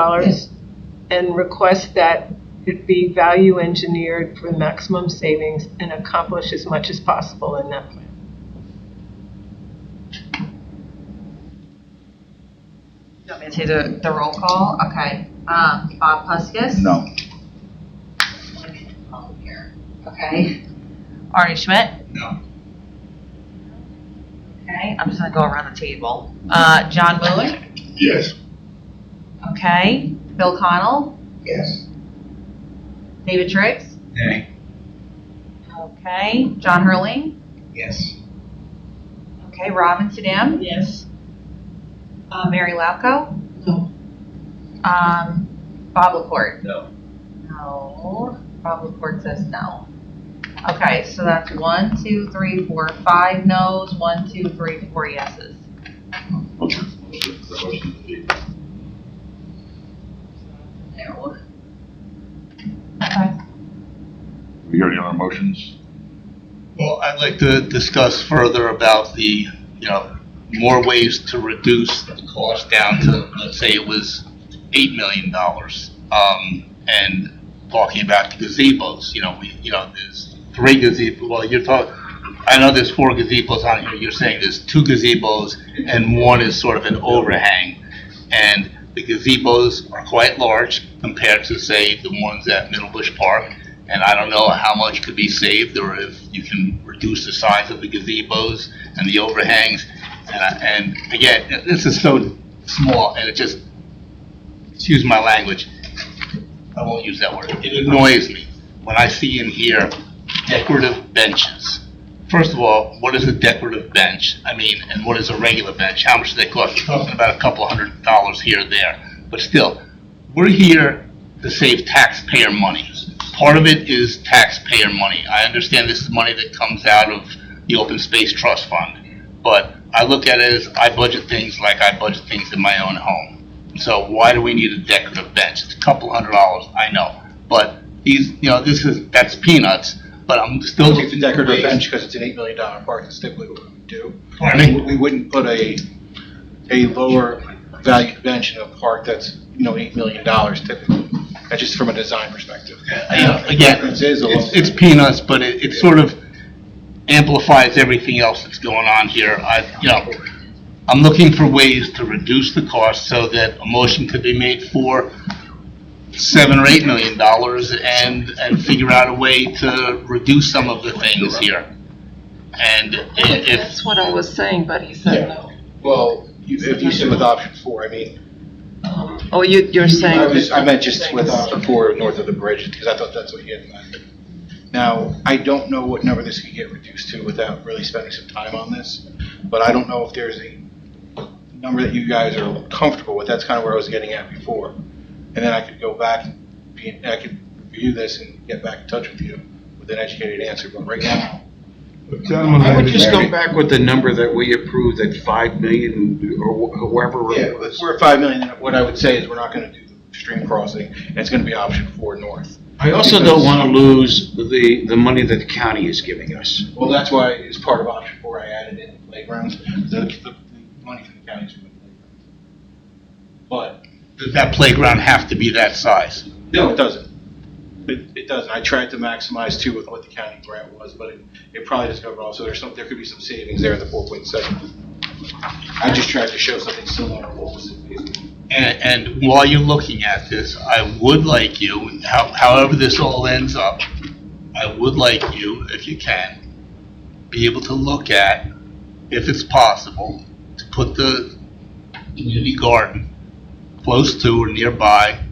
and request that it be value engineered for maximum savings and accomplish as much as possible in that plan. You want me to do the roll call? Okay. Bob Puskis? No. Okay. Arnie Schmidt? No. Okay, I'm just gonna go around the table. John Moon? Yes. Okay. Bill Connell? Yes. David Triggs? Nay. Okay. John Hurling? Yes. Okay. Robin Sedam? Yes. Mary Lapko? No. Bob LaCourt? No. No. Bob LaCourt says no. Okay, so that's 1, 2, 3, 4, 5 no's, 1, 2, 3, 4 yeses. Motion. No. Okay. We hear any other motions? Well, I'd like to discuss further about the, more ways to reduce the cost down to, let's say it was $8 million. And talking about gazebos, there's 3 gazebos, well, I know there's 4 gazebos on here, you're saying there's 2 gazebos and 1 is sort of an overhang. And the gazebos are quite large compared to, say, the ones at Middle Bush Park. And I don't know how much could be saved, or if you can reduce the size of the gazebos and the overhangs. And again, this is so small, and it just, excuse my language, I won't use that word. It annoys me when I see in here decorative benches. First of all, what is a decorative bench? And what is a regular bench? How much do they cost? You're talking about a couple $100 here or there. But still, we're here to save taxpayer money. Part of it is taxpayer money. I understand this is money that comes out of the Open Space Trust Fund. But I look at it as I budget things like I budget things in my own home. So why do we need a decorative bench? It's a couple $100, I know. But that's peanuts. But I'm still It's a decorative bench because it's an $8 million park, that's typically what we would do. Pardon me? We wouldn't put a lower valued bench in a park that's, $8 million typically. That's just from a design perspective. Again, it's peanuts, but it sort of amplifies everything else that's going on here. I'm looking for ways to reduce the cost so that a motion could be made for $7 or $8 million and figure out a way to reduce some of the things here. And if, That's what I was saying, but he said no. Well, if you sit with option 4, I mean, Oh, you're saying, I meant just with option 4 north of the bridge, because I thought that's what you had in mind. Now, I don't know what number this could get reduced to without really spending some time on this, but I don't know if there's a number that you guys are comfortable with. That's kind of where I was getting at before. And then I could go back and I could review this and get back in touch with you with an educated answer, but right now, Gentlemen, I would just go back with the number that we approved, that 5 million or whoever. yeah, we're at 5 million. What I would say is we're not going to do the stream crossing, and it's going to be option 4 north. I also don't want to lose the money that the county is giving us. Well, that's why, as part of option 4, I added in playgrounds. The money from the county is for the playgrounds. But does that playground have to be that size? no, it doesn't. It doesn't. I tried to maximize too with what the county grant was, but it probably doesn't cover all. So there could be some savings there in the 4.7. I just tried to show something similar to what was in. And while you're looking at this, I would like you, however this all ends up, I would like you, if you can, be able to look at, if it's possible, to put the community garden close to or nearby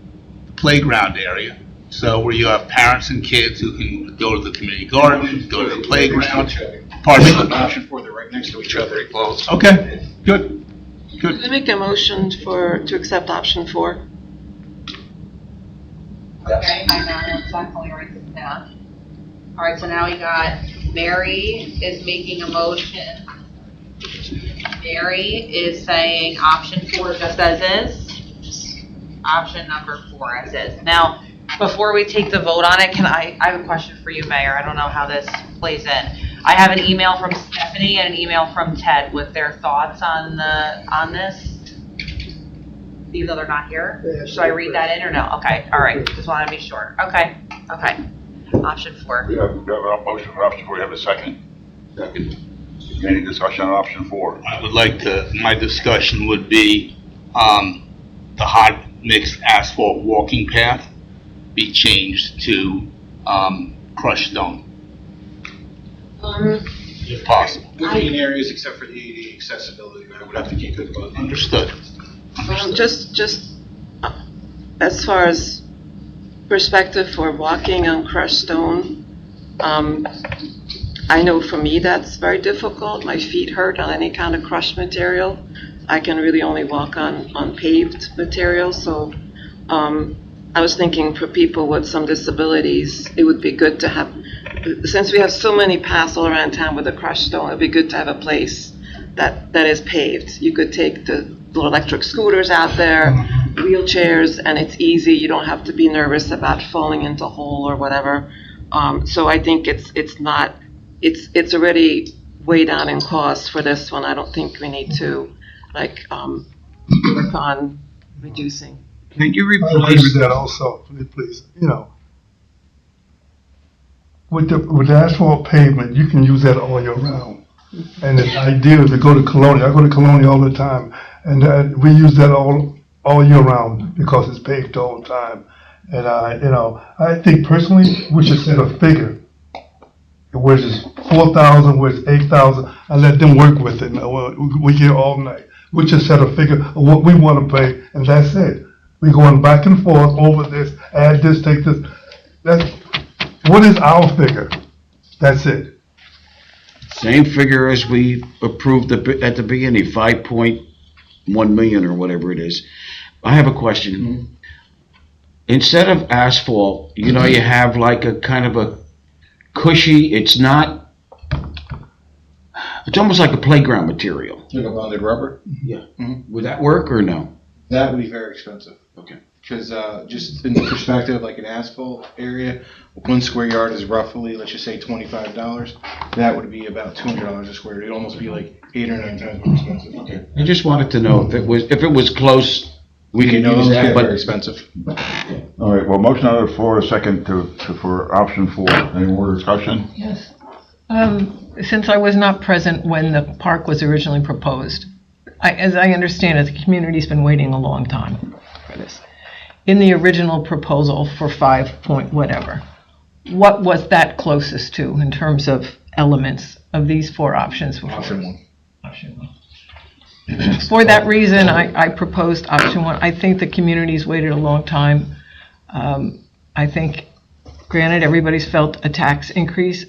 the playground area. So where you have parents and kids who can go to the community garden, go to the playground. Pardon me? Option 4, they're right next to each other. Very close. Okay, good, good. can I make a motion to accept option 4? Okay, I know exactly write this down. All right, so now we got Mary is making a motion. Mary is saying option 4 just as is. Option number 4 as is. Now, before we take the vote on it, I have a question for you, Mayor. I don't know how this plays in. I have an email from Stephanie and an email from Ted with their thoughts on this. Even though they're not here? Yeah, Should I read that in or no? Okay, all right, just wanted to be sure. Okay. Option 4. We have a motion for option 4, you have a second? Second. Any discussion on option 4? I would like to, my discussion would be, the hot mix asphalt walking path be changed to, crushed stone, if possible. Would be in areas except for the ADA accessibility, I would have to keep it above. Understood. Just as far as perspective for walking on crushed stone, I know for me that's very difficult. My feet hurt on any kind of crushed material. I can really only walk on paved material, so I was thinking for people with some disabilities, it would be good to have, since we have so many paths all around town with the crushed stone, it'd be good to have a place that is paved. You could take the little electric scooters out there, wheelchairs, and it's easy. You don't have to be nervous about falling into a hole or whatever. So I think it's already way down in cost for this one. I don't think we need to work on reducing. Can you I agree replace with that also, please, with the asphalt pavement, you can use that all year round. And it's ideal to go to Colonia. I go to Colonia all the time, and we use that all year round because it's paved all the time. And I think personally, we should set a figure, where it's 4,000, where it's 8,000, and let them work with it. We here all night. We should set a figure of what we want to pay, and that's it. We're going back and forth over this, add this, take this. What is our figure? That's it. same figure as we approved at the beginning, 5.1 million or whatever it is. I have a question. Instead of asphalt, you have like a kind of a cushy, it's almost like a playground material. Like a bonded rubber? Yeah. Would that work or no? That would be very expensive. Okay. Because just in the perspective, like an asphalt area, 1 square yard is roughly, let's just say $25. That would be about $200 a square. It'd almost be like 8 or 9 times more expensive. Okay. I just wanted to know if it was close, we could use that, Very but expensive. All right, well, motion on the floor, a second for option 4. Any more discussion? Yes. Since I was not present when the park was originally proposed, as I understand it, the community's been waiting a long time for this. in the original proposal for 5 point whatever, what was that closest to in terms of elements of these 4 options? Option one. For that reason, I proposed option 1. I think the community's waited a long time. I think, granted, everybody's felt a tax increase,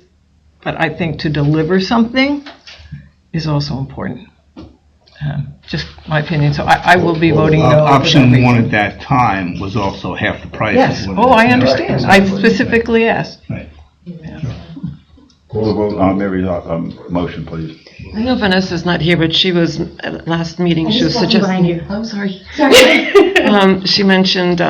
but I think to deliver something is also important. Just my opinion, so I will be voting no. for that Option reason. one at that time was also half the price. Yes, of what it oh, is I now. understand. I specifically asked. Right. Call the vote on Mary's, motion, please. I know Vanessa's not here, but she was, at last meeting, she was suggesting. I'm sorry. She mentioned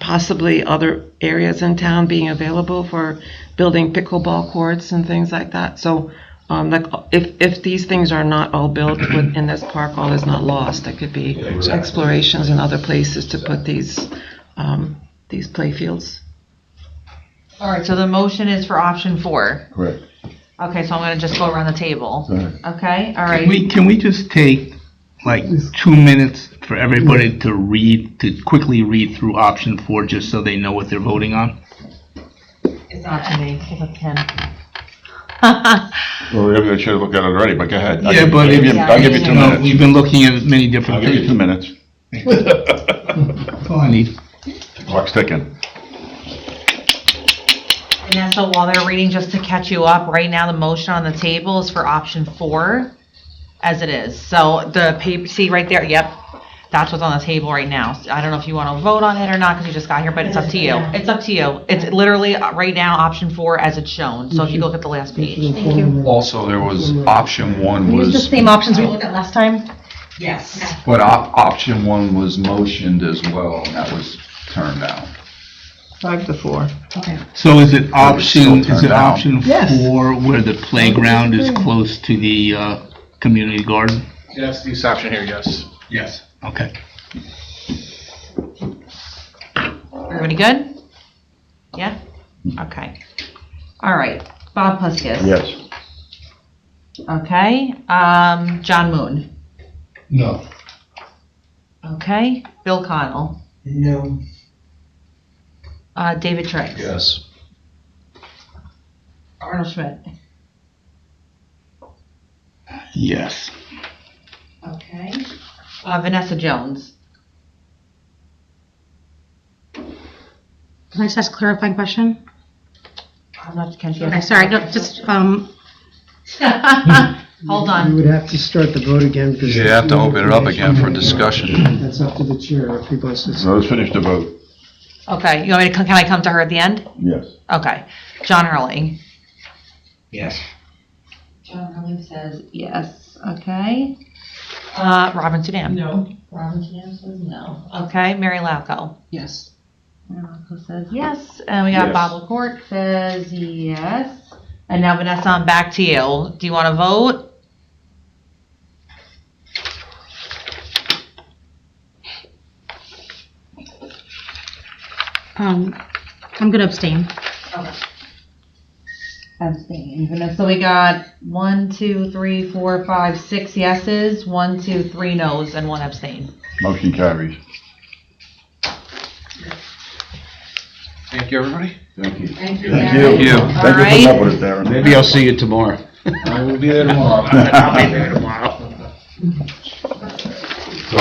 possibly other areas in town being available for building pickleball courts and things like that. So, like, if these things are not all built in this park, all is not lost. There could be explorations in other places to put these play fields. All right, so the motion is for option 4. Correct. Okay, so I'm gonna just go around the table. Go ahead. Okay, all right. Can we just take like 2 minutes for everybody to quickly read through option 4, just so they know what they're voting on? It's option A, it's a 10. Well, we should have looked at it already, but go ahead. Yeah, but I'll give you 2 minutes. We've been looking at many different I'll give you things. 2 minutes. That's all I need. The clock's ticking. And so while they're reading, just to catch you up, right now the motion on the table is for option 4 as it is. So the paper, see right there, yep, that's what's on the table right now. I don't know if you want to vote on it or not because you just got here, but it's up to you. It's up to you. It's literally right now option 4 as it's shown. So if you look at the last page. Thank you. Also, there was, option 1 Use the was, same options we looked at last time? Yes. but option 1 was motioned as well, and that was turned down. 5 to 4. Okay. So is it still option turned down. 4 where the playground is close to the community garden? Yes, this option here, yes. Yes. Okay. Everybody good? Yeah? Okay. All right. Bob Puskis. Yes. Okay. John Moon. No. Okay. Bill Connell. No. David Tricks. Yes. Arnold Schmidt. Yes. Okay. Vanessa Jones. Can I just ask a clarifying question? I'm not, can she? Okay, sorry, no, just, Hold You on. would have to start the vote again because. You have to open it up again for discussion. That's up to the chair if he wants to. So let's finish the vote. Okay, you want me to, can I come to her at the end? Yes. Okay. John Hurling. Yes. John Hurling says yes. Okay. Robin Sudan. No. Robin Sudan says no. Okay, Mary Lauco. Yes. Mary Lauco says yes. And we got Yes. Bob LaCourte says yes. And now Vanessa, I'm back to you. Do you want to vote? I'm gonna abstain. Abstain. Vanessa, so we got 1, 2, 3, 4, 5, 6 yeses, 1, 2, 3 noes, and 1 abstain. Motion carries. Thank you, everybody. Thank you. Thank you. Thank Darren. you. you. Thank you for putting up with it, Darren. Maybe I'll see you tomorrow. I will be there tomorrow. I'll be there tomorrow. So,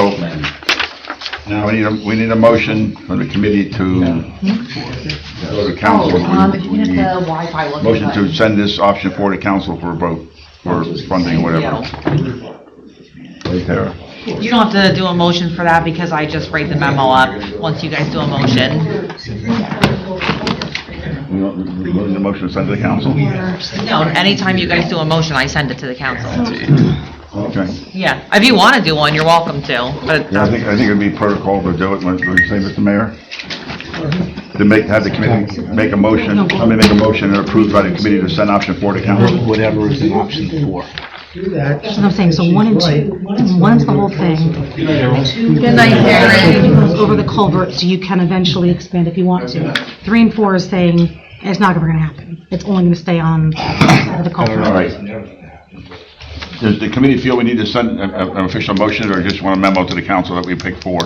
now we need a motion for the committee to go to council. If you We hit need the Wi-Fi, look motion at to send this option 4 to council for a vote, for funding or whatever. Right there. You don't have to do a motion for that because I just write the memo up once you guys do a motion. We need a motion to send to the council? No, anytime you guys do a motion, I send it to the council. Okay. Yeah, if you want to do one, you're welcome to, but Yeah, I think it'd be protocol to do it, what do you say, Mr. Mayor? To have the committee make a motion, somebody make a motion and approved by the committee to send option 4 to council. Whatever is in option 4. Do that. That's what I'm saying, so 1 and 2, 1's the whole thing. Good night, Darren. Goes over the culvert, so you can eventually expand if you want to. 3 and 4 is saying, it's not ever gonna happen. It's only gonna stay on the All culvert. right. Does the committee feel we need to send an official motion or just want a memo to the council that we pick 4?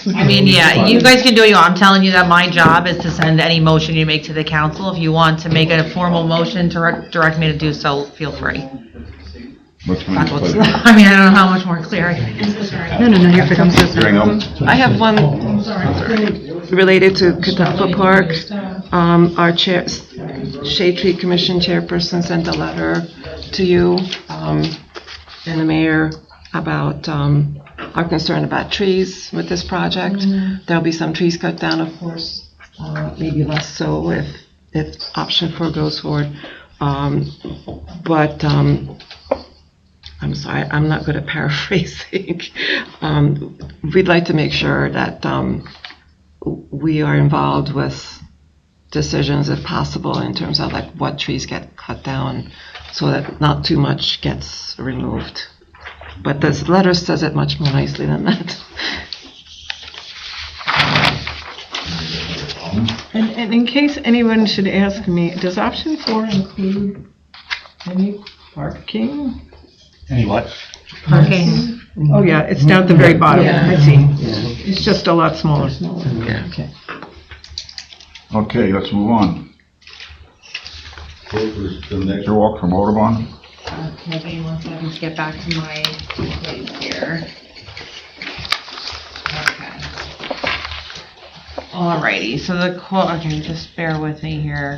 I mean, yeah, you guys can do it. I'm telling you that my job is to send any motion you make to the council. If you want to make a formal motion to direct me to do so, feel free. That's what's, I mean, I don't know how much more clear I can. No, you're good, I'm so sorry. Hearing none. I have one related to Catawba Park. Our chair, Shade Tree Commission chairperson sent a letter to you and the mayor about our concern about trees with this project. There'll be some trees cut down, of course, maybe less so if option 4 goes forward. But I'm sorry, I'm not good at paraphrasing. We'd like to make sure that we are involved with decisions, if possible, in terms of like what trees get cut down, so that not too much gets removed. But this letter says it much more nicely than that. And in case anyone should ask me, does option 4 include any parking? Any what? Parking. Oh, yeah, it's down at the very bottom. Yeah. I see. It's just a lot smaller. Yeah. Okay. Okay, let's move on. Nature walk from Audubon. Okay, give me 1 second to get back to my place here. Okay. Alrighty, so the quote, okay, just bear with me here.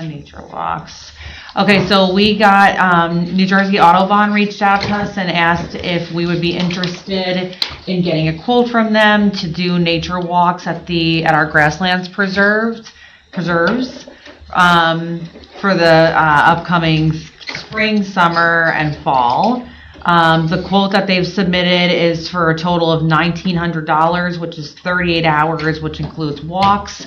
Nature walks. Okay, so we got, New Jersey Autobahn reached out to us and asked if we would be interested in getting a quote from them to do nature walks at our grasslands preserves, for the upcoming spring, summer, and fall. The quote that they've submitted is for a total of $1,900, which is 38 hours, which includes walks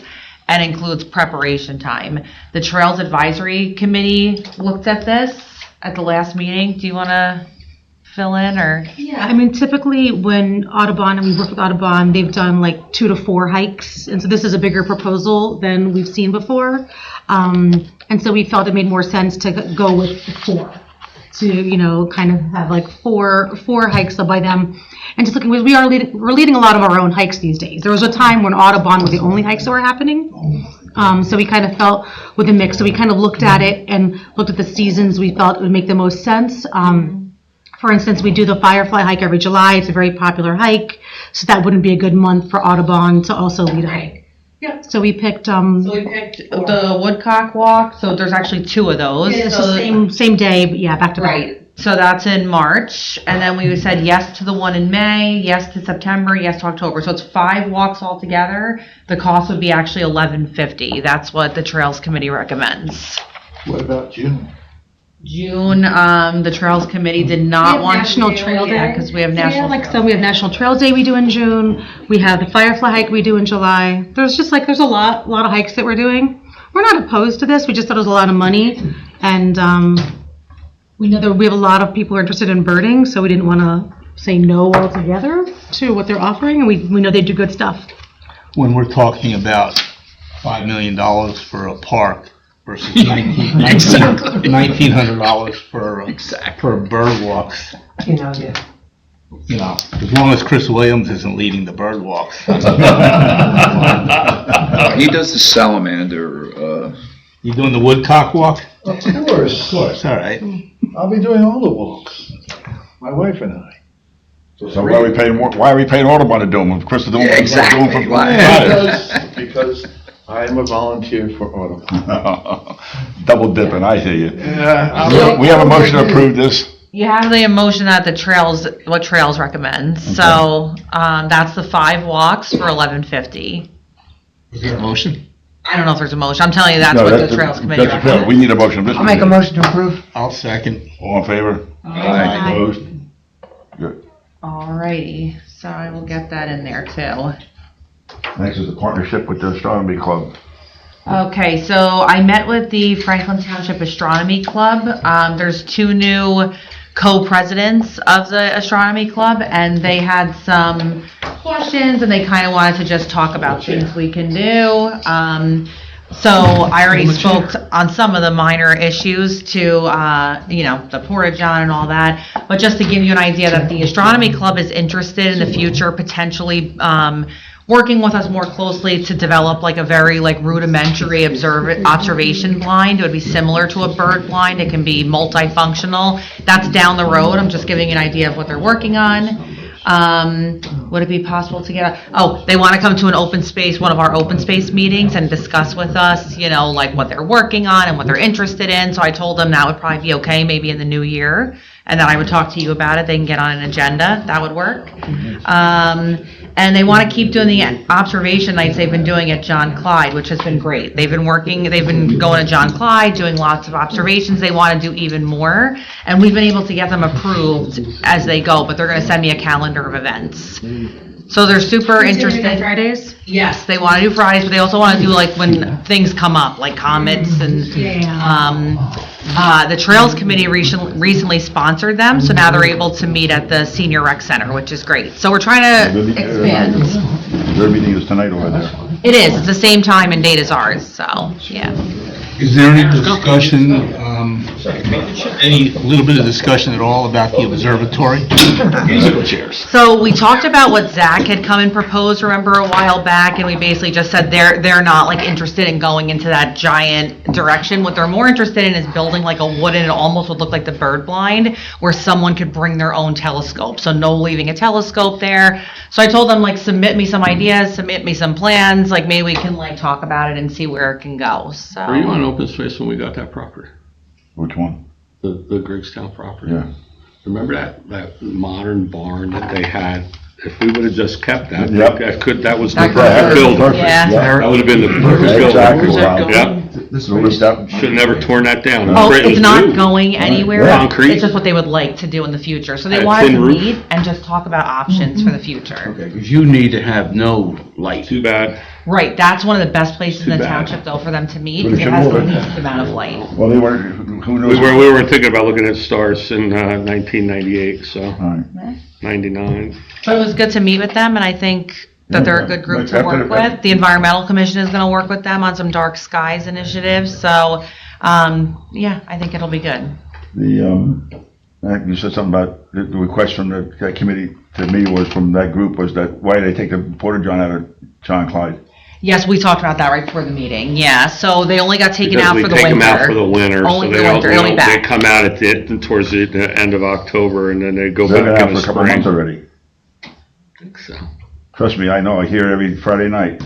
and includes preparation time. The Trails Advisory Committee looked at this at the last meeting. Do you want to fill in, or? Yeah, I mean, typically when Audubon, and we work with Audubon, they've done like 2 to 4 hikes. And so this is a bigger proposal than we've seen before. And so we felt it made more sense to go with 4. To, kind of have like four hikes by them. And just looking, we're leading a lot of our own hikes these days. There was a time when Audubon were the only hikes that were happening. So we kind of felt with a mix. So we kind of looked at it and looked at the seasons we felt would make the most sense. For instance, we do the Firefly hike every July. It's a very popular hike. So that wouldn't be a good month for Audubon to also lead a hike. Yep. So we picked The Woodcock Walk, so there's actually 2 of those. it's So- the same day, but yeah, back to back. Right, so that's in March, and then we said yes to the one in May, yes to September, yes to October. So it's 5 walks altogether. The cost would be actually $11.50. That's what the Trails Committee recommends. What about June? June, the Trails Committee did not want National Trail Day. because we have So National. we have National Trails Day we do in June. We have the Firefly hike we do in July. There's a lot of hikes that we're doing. We're not opposed to this. We just thought it was a lot of money, and we know that we have a lot of people who are interested in birding, so we didn't want to say no altogether to what they're offering, and we know they do good stuff. When we're talking about $5 million for a park versus $1,900 for bird walks, as long as Chris Williams isn't leading the bird walks. He does the salamander, You doing the Woodcock walk? Of course. All right. I'll be doing all the walks. My wife and I. So why are we paying Audubon to do them? If Chris is doing what he's doing Exactly. for. Because I am a volunteer for Audubon. Double dipping, I hear you. Yeah, We have a motion to approve this. You have the motion that what Trails recommends. So that's the 5 walks for $11.50. Is there a motion? I don't know if there's a motion. I'm telling you that's No, what that's the Trails Committee that's- recommends. We need a motion. I'll make a motion to approve. I'll second. All in favor? Aye. Opposed? Good. Alrighty, so I will get that in there too. Next is the partnership with the Astronomy Club. Okay, so I met with the Franklin Township Astronomy Club. There's 2 new co-presidents of the Astronomy Club, and they had some questions, and they kind of wanted to just talk about things we can do. So I already spoke on some of the minor issues to, the porta-john and all that. But just to give you an idea that the Astronomy Club is interested in the future potentially working with us more closely to develop like a very like rudimentary observation blind. It would be similar to a bird blind. It can be multifunctional. That's down the road. I'm just giving you an idea of what they're working on. Would it be possible to get they want to come to one of our open space meetings and discuss with us, like what they're working on and what they're interested in. So I told them that would probably be okay, maybe in the new year. And then I would talk to you about it. They can get on an agenda. That would work. And they want to keep doing the observation nights they've been doing at John Clyde, which has been great. They've been going to John Clyde, doing lots of observations. They want to do even more. And we've been able to get them approved as they go, but they're going to send me a calendar of events. So they're super interested. Fridays? Yes, they want to do Fridays, but they also want to do like when things come up, like comets and, the Trails Committee recently sponsored them, so now they're able to meet at the Senior Rec Center, which is great. So we're trying to expand. Their meeting is tonight over there. It is, it's the same time and date as ours, so, yeah. Is there any discussion, any little bit of discussion at all about the observatory? So we talked about what Zach had come and proposed, remember, a while back, and we basically just said they're not like interested in going into that giant direction. What they're more interested in is building like a wooden, it almost would look like the bird blind, where someone could bring their own telescope. So no leaving a telescope there. So I told them like, submit me some ideas, submit me some plans, like maybe we can like talk about it and see where it can go, so. Were you on open space when we got that property? Which one? The Griggstown property? Yeah. Remember that modern barn that they had? If we would have just kept that, Yep. that was the That perfect could- building. Yeah. That would have been the perfect building. Exactly. Where's that going? Yep. Should have never torn that down. Oh, Great, it it's was not new. going anywhere. Concrete? It's just what they would like to do in the future. So they And a wanted thin to roof? meet and just talk about options for the future. Okay, because you need to have no light. Too bad. Right, that's one of the best places in Too the bad. township though for them to meet, But because it it has the should move it. least amount of light. Well, they were, who knows? We weren't thinking about looking at stars in 1998, so All right. 99. But it was good to meet with them, and I think that they're a good group to After- work with. The Environmental Commission is gonna work with them on some dark skies initiatives, so, yeah, I think it'll be good. You said something about the request from that committee to me was from that group was that why they take the porta-john out of John Clyde? Yes, we talked about that right before the meeting, yeah, so they only got taken out for the Because we take winter. them out for the winter, Only so for they the don't, winter, it'll be they back. come out towards the end of October, and then they go They've been back out in for the a couple months spring. already. I think so. Trust me, I know. I hear every Friday night.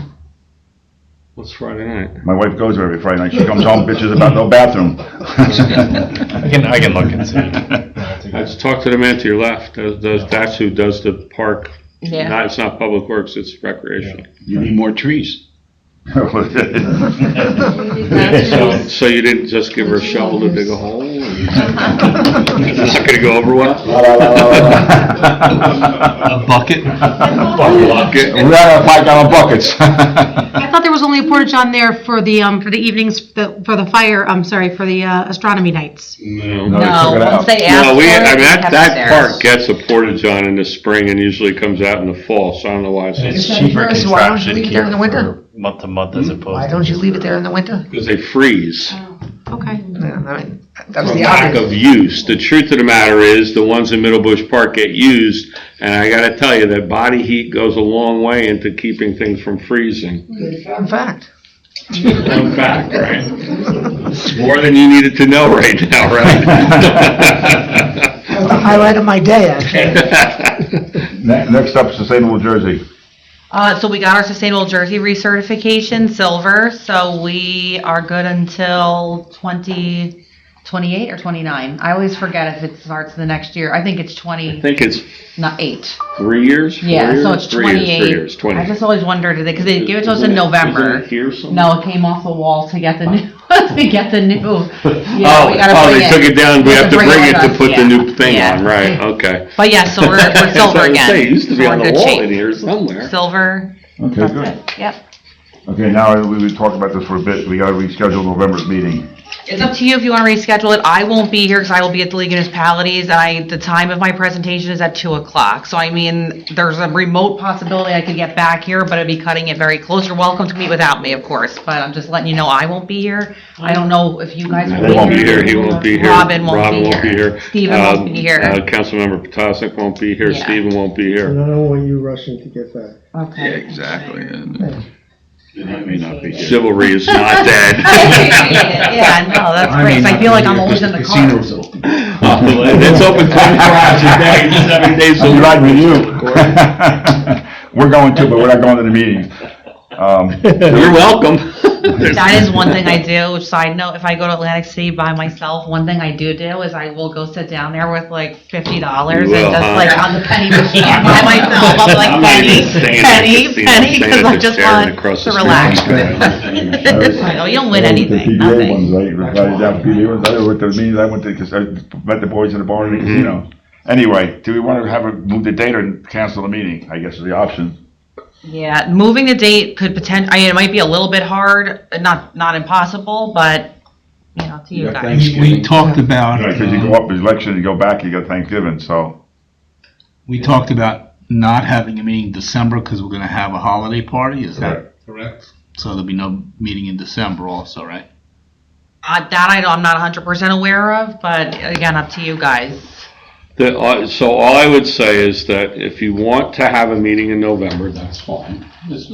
What's Friday night? My wife goes there every Friday night. She comes home bitches about no bathroom. I can look and see. Let's talk to the man to your left. That's who does the park. Yeah. It's not Public Works, it's recreation. You need more trees. So you didn't just give her a shovel to dig a hole? It's not gonna go over well? A bucket? Bucket. We got 5-gallon buckets. I thought there was only a porta-john there for the evenings, for the astronomy nights. No. No, they took it No, out. once they asked No, for it, I mean, they kept it that there. park gets a porta-john in the spring and usually comes out in the fall, so I don't know why it's, It's cheaper contraption why don't you leave it there in the winter? month to month as opposed Why don't you leave it there in the winter? because they freeze. Okay. Yeah, I mean, that was From the lack obvious. of use. The truth of the matter is, the ones in Middle Bush Park get used, and I gotta tell you, that body heat goes a long way into keeping things from freezing. In fact. In fact, right? More than you needed to know right now, right? That's the highlight of my day, actually. Next up, Sustainable Jersey. So we got our Sustainable Jersey recertification, silver, so we are good until 2028 or 29. I always forget if it starts the next year. I think it's I think it's 8. 3 years? 4 Yeah, so years? it's 3 years, 28. 3 years, 20. I just always wondered, because they gave it to us Isn't in it- November. isn't it here somewhere? No, it came off the wall to get the new, to get the new. Oh, Yeah, we gotta bring they took it down, we We have to bring it to with put us, the yeah. new thing Yeah. on, right, okay. But yeah, so we're That's silver what I was again. saying, it used to be So on we're the good wall shape. in here somewhere. Silver. Okay, That's good. it. Yep. Okay, now we talked about this for a bit. We gotta reschedule November's meeting. It's up to you if you want to reschedule it. I won't be here because I will be at the League of Municipalities. The time of my presentation is at 2:00. So I mean, there's a remote possibility I could get back here, but I'd be cutting it very close. You're welcome to meet without me, of course, but I'm just letting you know I won't be here. I don't know if you guys will He won't be here, he won't be here. Robin won't be here. Stephen won't be here. Councilmember Potasic won't be here, Yeah. Stephen won't be And here. I don't want you rushing to get back. Okay. exactly. And I may not be here. Chivalry is not dead. I appreciate it. Yeah, no, that's great. 'Cause I feel like I'm always in the car. Casino's open. It's open 24 hours a day, 7 days a I'm week. riding with you. We're going to, but we're not going to the meeting. You're welcome. That is one thing I do, which side note, if I go to Atlantic City by myself, one thing I do is I will go sit down there with like $50 and You will, just huh? like on the penny machine by myself. I'm like I'm not even penny, staying at the penny, casino, penny, I'm because staying I at the just Sheraton want across the to street. relax. I know, you don't win anything, nothing. Right down PDA ones. I went to the meetings, I went to, because I met the boys in the bar in the casino. Anyway, do we want to move the date or cancel the meeting, I guess is the option. Yeah, moving the date could potentially, I mean, it might be a little bit hard, not impossible, but, you know, to you guys. We talked about, Because you go up with election, you go back, you got Thanksgiving, so. we talked about not having a meeting in December because we're gonna have a holiday party, is that correct? So there'll be no meeting in December also, right? I'm not 100% aware of, but again, up to you guys. So all I would say is that if you want to have a meeting in November, that's fine. It's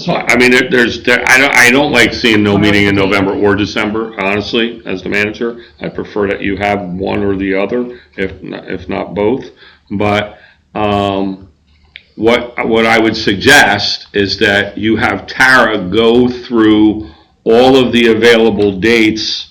fine. I mean, I don't like seeing no meeting in November or December, honestly, as the manager. I prefer that you have one or the other, if not both. But what I would suggest is that you have Tara go through all of the available dates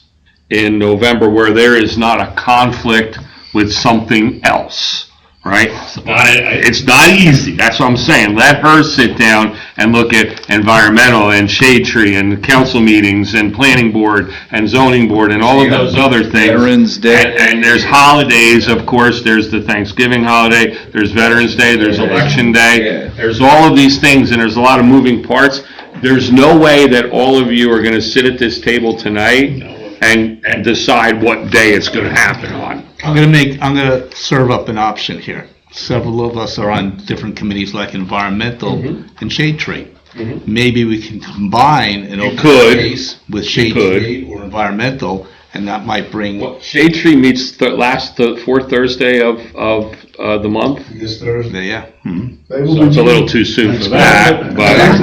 in November where there is not a conflict with something else, right? It's not easy, that's what I'm saying. Let her sit down and look at environmental and shade tree and council meetings and planning board and zoning board and all of those other things. Veterans Day. And there's holidays, of course, there's the Thanksgiving holiday, there's Veterans Day, there's Election Day, there's all of these things, and there's a lot of moving parts. There's no way that all of you are gonna sit at this table tonight and decide what day it's gonna happen on. I'm gonna serve up an option here. Several of us are on different committees like environmental and shade tree. Maybe we can combine an open could. space with shade could. tree or environmental, and that might bring. Shade Tree meets the fourth Thursday of the month. This Thursday, yeah. So it's a little too soon for that, but That's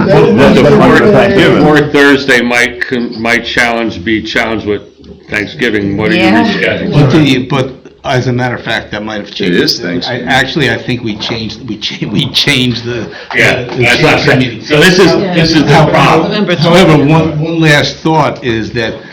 the fourth Thursday might be challenged with Thanksgiving. What do you reschedule? But as a matter of fact, that might have changed. It is Thanksgiving. I think we changed the. Yeah, the that's what I'm saying. meeting. So this is the problem. However, one last thought is that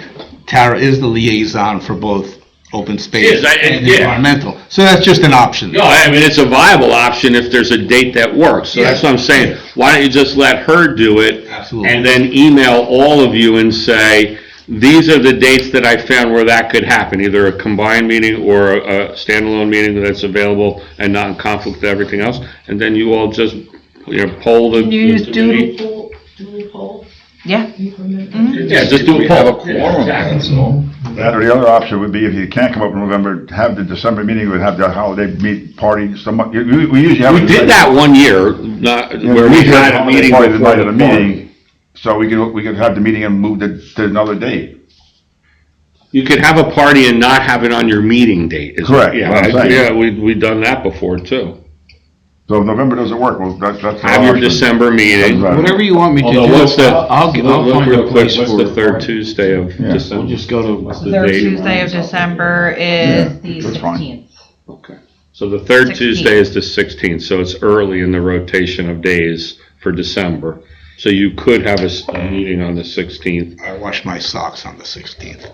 Tara is the liaison for both open space and environmental. So that's just an option. No, I mean, it's a viable option if there's a date that works. So that's what I'm saying. Why don't you just let her do it? Absolutely. And then email all of you and say, these are the dates that I found where that could happen, either a combined meeting or a standalone meeting that's available and not in conflict with everything else. And then you all just, poll the. Can you use doodle poll? Yeah. Yeah, just do a poll. That or the other option would be if you can't come up in November, have the December meeting, would have the holiday party, we usually have. We did that one year, where we had a meeting The before night of the the meeting, so we could have the meeting and move it to another date. You could have a party and not have it on your meeting date. Correct, Yeah, what I'm saying. yeah, we've done that before too. So if November doesn't work, well, that's. Have your December meeting. Whatever you want me to do. Although what's the, I'll find real a quick, place what's for the it. third Tuesday of December? We'll just go to, What's the Third date? Tuesday of December is the that's fine. 16th. Okay, so the third 16th. Tuesday is the 16th, so it's early in the rotation of days for December. So you could have a meeting on the 16th. I wash my socks on the 16th.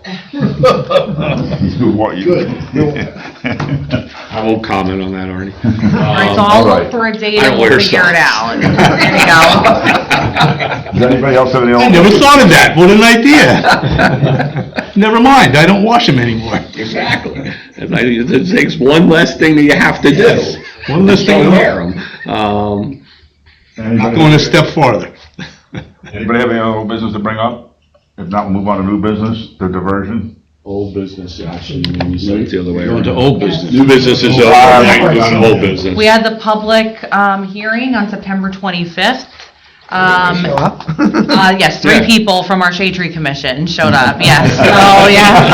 What you? I won't comment on that, Arnie. All right, so I'll look for a date I and don't we'll wear figure it socks. out. There you go. Does anybody else have any? I never thought of that. What an idea. Never mind. I don't wash them anymore. Exactly. It takes one less thing that you have to do. One less thing. Don't wear them. Not going a step farther. Anybody have any other business to bring up? If not, we'll move on to new business, the diversion. Old business action, you mean, you said it the other way Going around. to old business. New business is over, right, doing old business. We had the public hearing on September 25th. Show up? Yes, 3 Yeah. people from our Shade Tree Commission showed up, yes, so, yeah.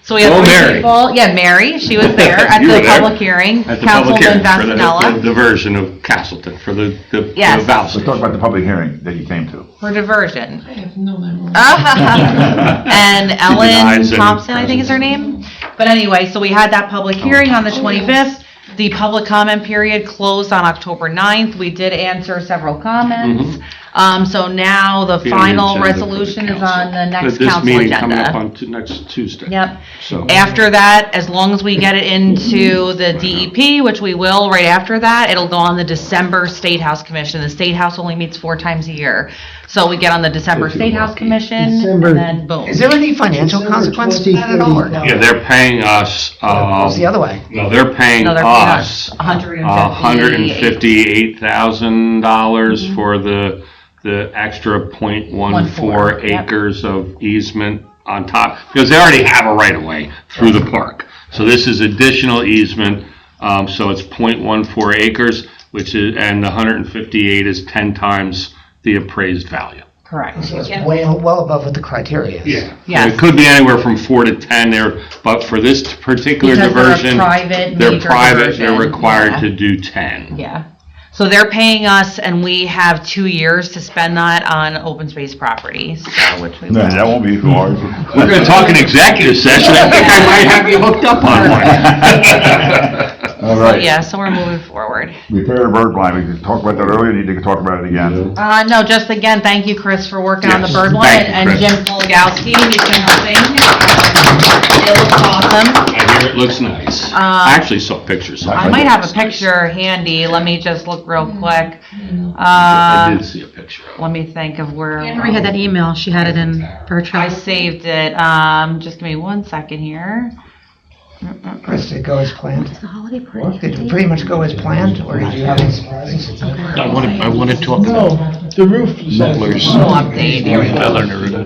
So we had Oh, 3 Mary. people, yeah, Mary, she was there at You were the there. public hearing, At the public hearing Councilman for the Vasanella, diversion of Castleton, for the Yes. valve Let's talk station. about the public hearing that you came to. for diversion. I have no memory. And Ellen denies any Thompson, I think is her name. But anyway, so we had that public hearing on the 25th. The public comment period closed on October 9th. We did answer several comments. So now the Be on the final agenda for the resolution is council. on the next But this council meeting coming up agenda. on next Tuesday. Yep. So. After that, as long as we get it into the DEP, which we will right after that, it'll go on the December State House Commission. The State House only meets 4 times a year. So we get on the December State House Commission, December- and then boom. Is there any financial consequence to that at all, or no? Yeah, they're paying us, It's the other way. no, they're paying No, they're paying us us $158,000 $158,000 for the extra .14 Yep. acres of easement on top, because they already have a right of way through the park. So this is additional easement, so it's .14 acres, which is, and the 158 is 10 times the appraised value. Correct. So it's way, well above what the criteria is. So Yes. it could be anywhere from 4 to 10 there, but for this particular Because they're a diversion, private, they're major private, they're diversion, required yeah. to do 10. Yeah. So they're paying us, and we have 2 years to spend that on open space properties, so, which we will. That won't be too hard. We're gonna talk in executive session, I think I might have you hooked up on one. All So, right. yeah, so we're moving forward. Repair the bird blind, we talked about that earlier, need to talk about it again. No, just again, thank you, Chris, for working on the Yes, bird one, thank you, and Chris. Jim Polagowski, he's been helping. It looks awesome. I hear it looks nice. I actually saw pictures. I might have a picture handy, let me just look real quick. I did see a picture of it. Let me think of where. Anne Marie had that email, she had it in her I trash. saved it, just give me 1 second here. Chris, did it go as planned? The holiday party. Did it pretty much go as planned, or did you have any surprises? I want to talk about The roof. Miller's. Little update, here we go. Miller Neruda.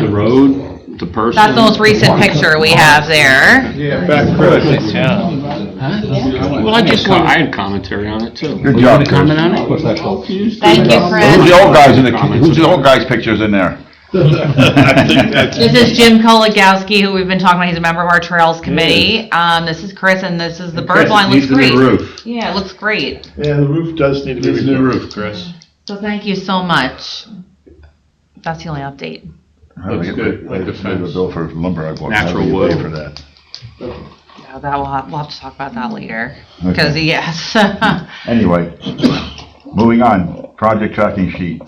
The road, the person. That's the most recent picture we have there. Yeah, back Chris. Well, I just want, I had commentary on it too. Good you job, want to Chris. comment on it? Thank you, Who's Chris. the old guys in the, who's the old guys' pictures in there? This is Jim Kolagowski, who we've been talking about, he's a member of our Trails Committee. This is Chris, and this is the bird blind, looks great. Yeah, it looks great. Yeah, the roof does need to be repaired. roof, Chris. So thank you so much. That's the only update. How do we get good, rid like the of fence. the bill for lumber I bought? Natural How do we wood. pay for that? Yeah, that we'll have to talk about that later, because yes. Anyway, moving on, project tracking sheet.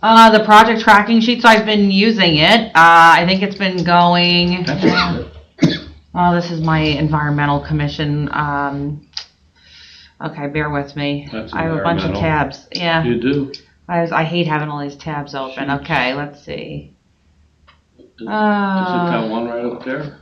The project tracking sheet, so I've been using it. I think it's been going, oh, this is my environmental commission. Okay, bear with me. That's I have a bunch of environmental. tabs. Yeah, You do? I hate having all these tabs open. Okay, let's see. Is it that one right up there?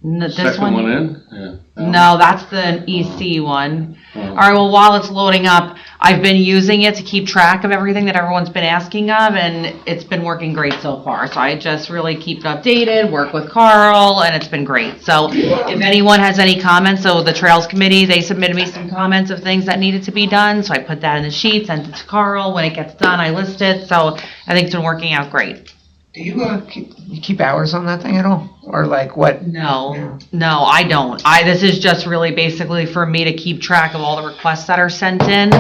This Second one in? Yeah. No, that's the EC one. Oh. All right, well, while it's loading up, I've been using it to keep track of everything that everyone's been asking of, and it's been working great so far. So I just really keep it updated, work with Carl, and it's been great. So if anyone has any comments, so the Trails Committee, they submitted me some comments of things that needed to be done, so I put that in the sheet, sent it to Carl. When it gets done, I list it, so I think it's been working out great. Do you keep hours on that thing at all? Or like what? No, I don't. This is just really basically for me to keep track of all the requests that are sent in.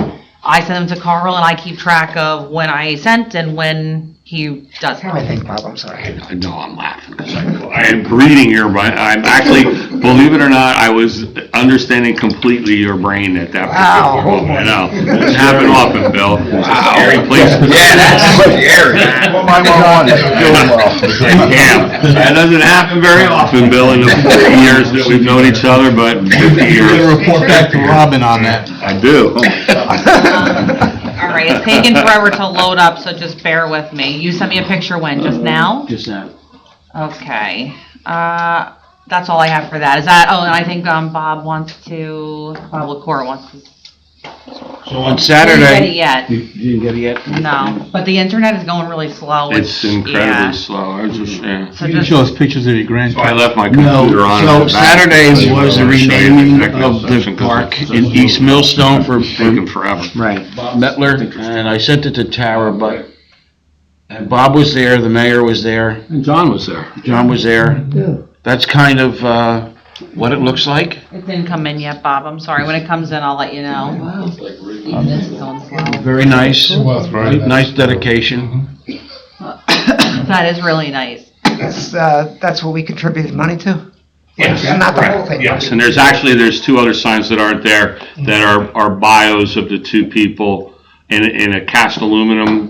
I send them to Carl, and I keep track of when I sent and when he does. How do I think, Bob? I'm sorry. I know I'm laughing because I am reading your brain. I'm actually, believe it or not, I was understanding completely your brain at that Wow. particular moment. I know. Doesn't happen often, Bill. Scary place. Yeah, that's scary. Well, 911, that's doing well. Yeah, that doesn't happen very often, Bill, in the 40 years that we've known each other, but 50 You're gonna years. report back to Robin on that. I do. All right, it's taking forever to load up, so just bear with me. You sent me a picture when, just now? Just now. Okay, that's all I have for that. Is that, oh, and I think Bob LaCour wants to So on Didn't Saturday. get it yet. You didn't get it yet? No, but the internet is going really slow. It's yeah. incredibly slow. I was just, yeah. So You can just, show us pictures of your So I grandkids. left my No, computer on. in so the back. Saturday was the I wanna show you renaming executive of the session 'cause park it's in East Millstone for taken forever. Right, Bob Mettler, and I sent it to Tara, but and Bob was there, the mayor was there, And John was there. John was there. That's kind of what it looks like. it didn't come in yet, Bob. I'm sorry. When it comes in, I'll let you know. Even this is going slow. Very nice. It was very Nice dedication. That is really nice. That's what we contributed money to? Yes, Not the whole correct. thing. Yes, and there's two other signs that aren't there that are bios of the two people in a cast aluminum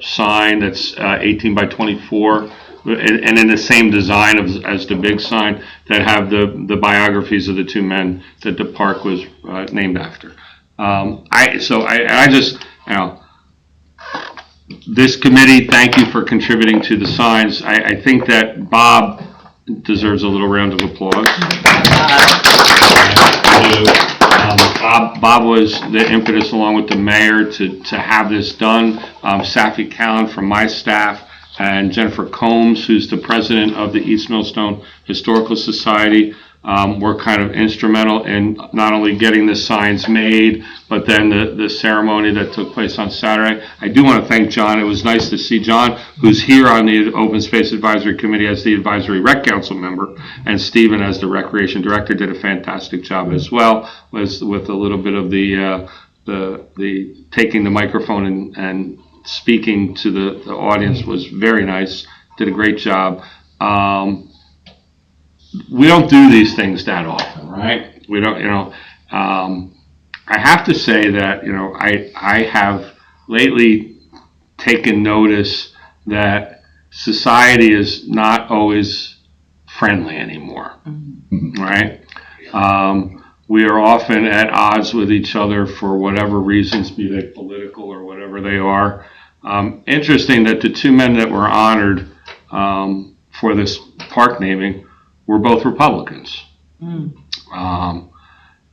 sign that's 18 by 24, and in the same design as the big sign that have the biographies of the two men that the park was named after. I just, you know, this committee, thank you for contributing to the signs. I think that Bob deserves a little round of applause. Bob was the impetus, along with the mayor, to have this done. Safi Callan from my staff and Jennifer Combs, who's the president of the East Millstone Historical Society, were kind of instrumental in not only getting the signs made, but then the ceremony that took place on Saturday. I do want to thank John. It was nice to see John, who's here on the Open Space Advisory Committee as the Advisory Rec Council member, and Stephen as the Recreation Director did a fantastic job as well, with a little bit of the taking the microphone and speaking to the audience was very nice. Did a great job. We don't do these things that often, right? We don't, you know, I have to say that, you know, I have lately taken notice that society is not always friendly anymore, right? We are often at odds with each other for whatever reasons, be they political or whatever they are. Interesting that the two men that were honored for this park naming were both Republicans.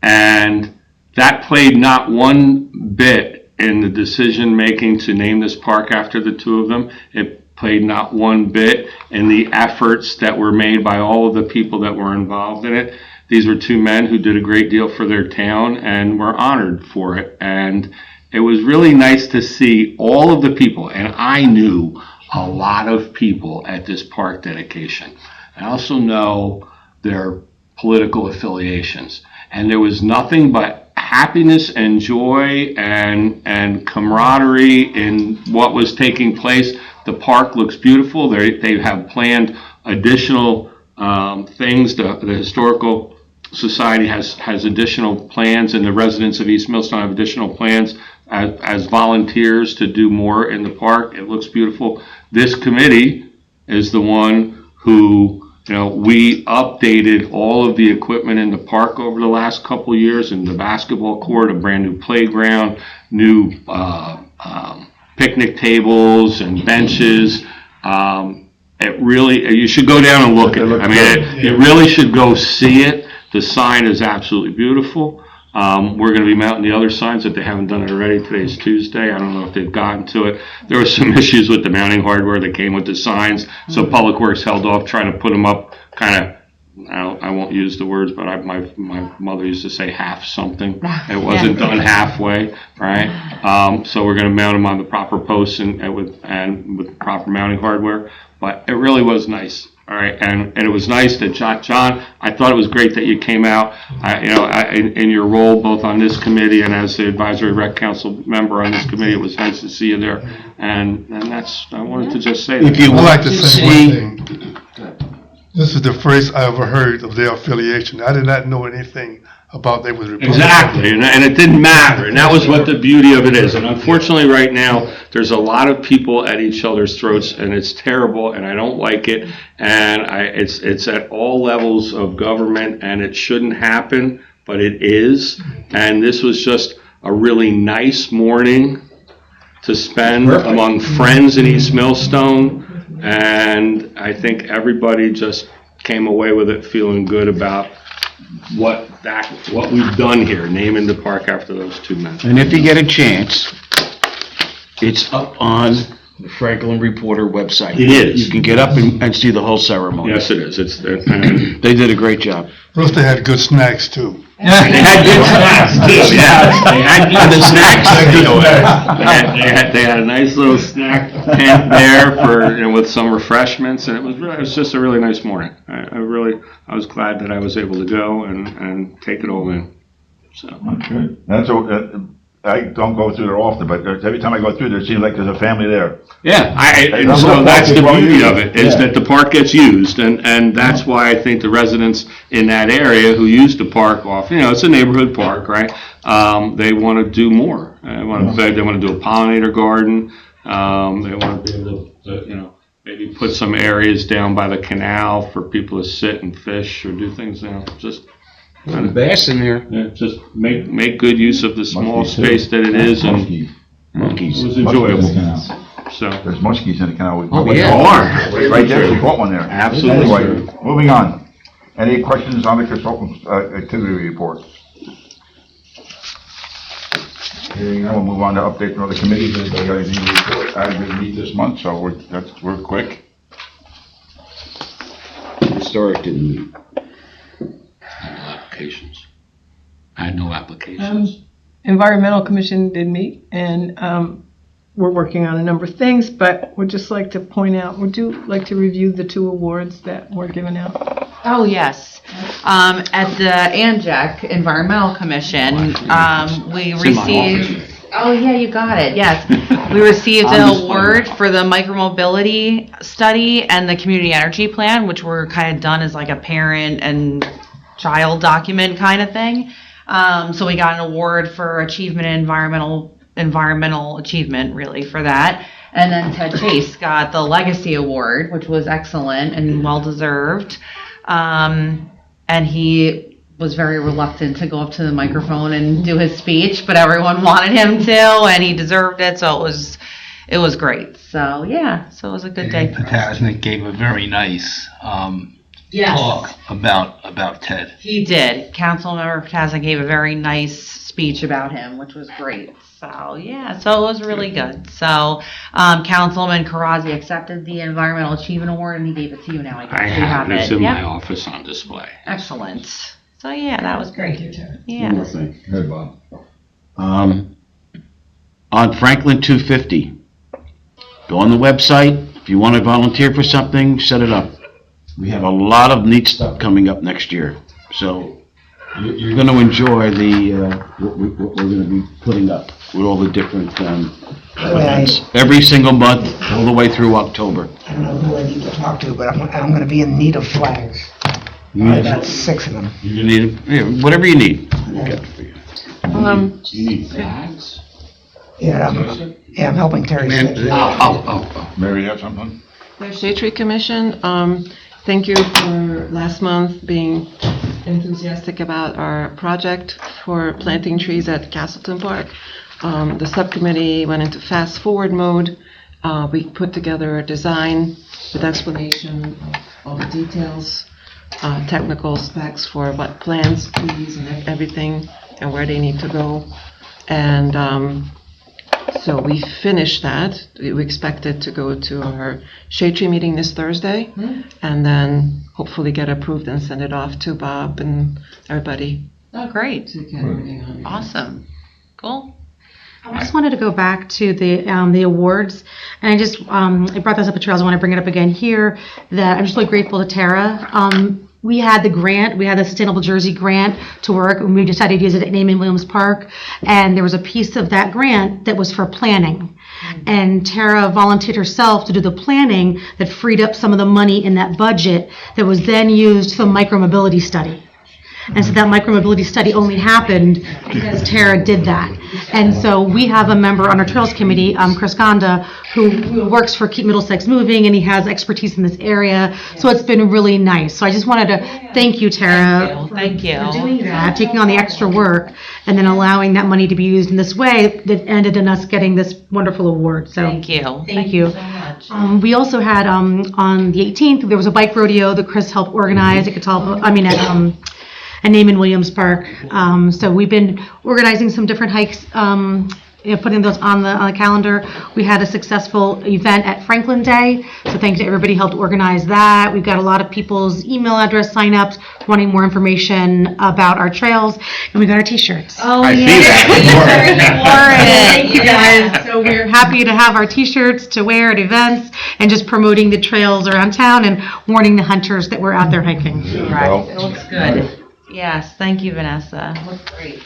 And that played not one bit in the decision-making to name this park after the two of them. It played not one bit in the efforts that were made by all of the people that were involved in it. These were two men who did a great deal for their town and were honored for it. And it was really nice to see all of the people, and I knew a lot of people at this park dedication. I also know their political affiliations. And there was nothing but happiness and joy and camaraderie in what was taking place. The park looks beautiful. They have planned additional things. The Historical Society has additional plans, and the residents of East Millstone have additional plans as volunteers to do more in the park. It looks beautiful. This committee is the one who, you know, we updated all of the equipment in the park over the last couple of years, in the basketball court, a brand new playground, new picnic tables and benches. It really, you should go down and look at it. I mean, you really should go see it. The sign is absolutely beautiful. We're going to be mounting the other signs that they haven't done it already. Today's Tuesday. I don't know if they've gotten to it. There were some issues with the mounting hardware that came with the signs, so Public Works held off trying to put them up kind of, I won't use the words, but my mother used to say half something. It wasn't done halfway, right? So we're going to mount them on the proper posts and with proper mounting hardware. But it really was nice. All right, and it was nice that John, I thought it was great that you came out, in your role both on this committee and as the Advisory Rec Council member on this committee. It was nice to see you there, and that's, I wanted to just say that. I'd like to say one thing. This is the first I ever heard of their affiliation. I did not know anything about they was Republican. Exactly, and it didn't matter, and that was what the beauty of it is. And unfortunately, right now, there's a lot of people at each other's throats, and it's terrible, and I don't like it. And it's at all levels of government, and it shouldn't happen, but it is. And this was just a really nice morning to spend among friends in East Millstone, and I think everybody just came away with it feeling good about what we've done here, naming the park after those two men. And if you get a chance, it's up on the Franklin Reporter website. It is. You can get up and see the whole ceremony. Yes, it is. They did a great job. Plus, they had good snacks too. They had good snacks too, yeah. They had good snacks. They had a nice little snack tent there with some refreshments, and it was just a really nice morning. I was glad that I was able to go and take it all in. So. Okay. I don't go through there often, but every time I go through there, it seems like there's a family there. Yeah, and so that's the beauty of it, is that the park gets used, and that's why I think the residents in that area who use the park often, it's a neighborhood park, right? They want to do more. They want to do a pollinator garden. They want to be able to, maybe put some areas down by the canal for people to sit and fish or do things, just. Bass in there. Yeah, just make good use of the small space that it is, and Monkeys. it was enjoyable. So. There's muskies in the canal. Oh, yeah. Right there, we caught one there. Absolutely. Anyway, moving on. Any questions on the consultant's activity report? Hearing none, we'll move on to update from other committees. Anybody got anything to report? I didn't meet this month, so we're quick. Historic didn't meet. Applications. I had no applications. Environmental Commission did meet, and we're working on a number of things, but we'd just like to point out, would you like to review the 2 awards that were given out? Oh, yes. At the ANJAC Environmental Commission, we It's in my received. Oh, yeah, you got it, yes. We received an award for the micromobility study and the community energy plan, which were kind of done as like a parent and child document kind of thing. So we got an award for achievement in environmental achievement, really, for that. And then Ted Chase got the Legacy Award, which was excellent and well-deserved. And he was very reluctant to go up to the microphone and do his speech, but everyone wanted him to, and he deserved it, so it was great. So, yeah, so it was a good day for us. Potasnik gave a very nice talk about Ted. He did. Councilmember Potasnik gave a very nice speech about him, which was great. So, yeah, so it was really good. So, Councilman Karazi accepted the Environmental Achievement Award, and he gave it to you now. I have it. It's in my office on display. Excellent. So, yeah, that was great. Thank you, Terry. Yeah. One more thing. Go ahead, Bob. On Franklin 250, go on the website. If you want to volunteer for something, set it up. We have a lot of neat stuff coming up next year. So you're going to enjoy what we're going to be putting up with all the different events. Every single month, all the way through October. I don't know who I need to talk to, but I'm gonna be in need of flags. I got 6 of them. You need whatever you need. You need flags? Yeah, I'm helping Terry. Mary, you have something? The Shade Tree Commission, thank you for last month being enthusiastic about our project for planting trees at Castleton Park. The subcommittee went into fast forward mode. We put together a design with explanation of all the details, technical specs for what plants, trees, and everything, and where they need to go. And so we finished that. We expect it to go to our shade tree meeting this Thursday, and then hopefully get approved and send it off to Bob and everybody. Oh, great. To get everything on. Awesome. Cool. I just wanted to go back to the awards, and I brought this up at Trails. I want to bring it up again here. That I'm just really grateful to Tara. We had the grant, we had the Sustainable Jersey grant to work, and we decided to use it at Naaman Williams Park, and there was a piece of that grant that was for planning. And Tara volunteered herself to do the planning that freed up some of the money in that budget that was then used for the micromobility study. And so that micromobility study only happened because Tara did that. And so we have a member on our Trails Committee, Chris Gonda, who works for Keep Middlesex Moving, and he has expertise in this area. So it's been really nice. So I just wanted to thank you, Tara, Thank you. for doing that, taking on the extra work, and then allowing that money to be used in this way that ended in us getting this wonderful award. So Thank you. Thank you. so much. We also had, on the 18th, there was a bike rodeo that Chris helped organize at and Naaman Williams Park. So we've been organizing some different hikes, putting those on the calendar. We had a successful event at Franklin Day, so thanks to everybody who helped organize that. We've got a lot of people's email address signups wanting more information about our trails, and we got our T-shirts. Oh, I see that. Thank you guys. So we're happy to have our T-shirts to wear at events and just promoting the trails around town and warning the hunters that we're out there hiking. Right, it looks good. Yes, thank you, Vanessa. Looks great.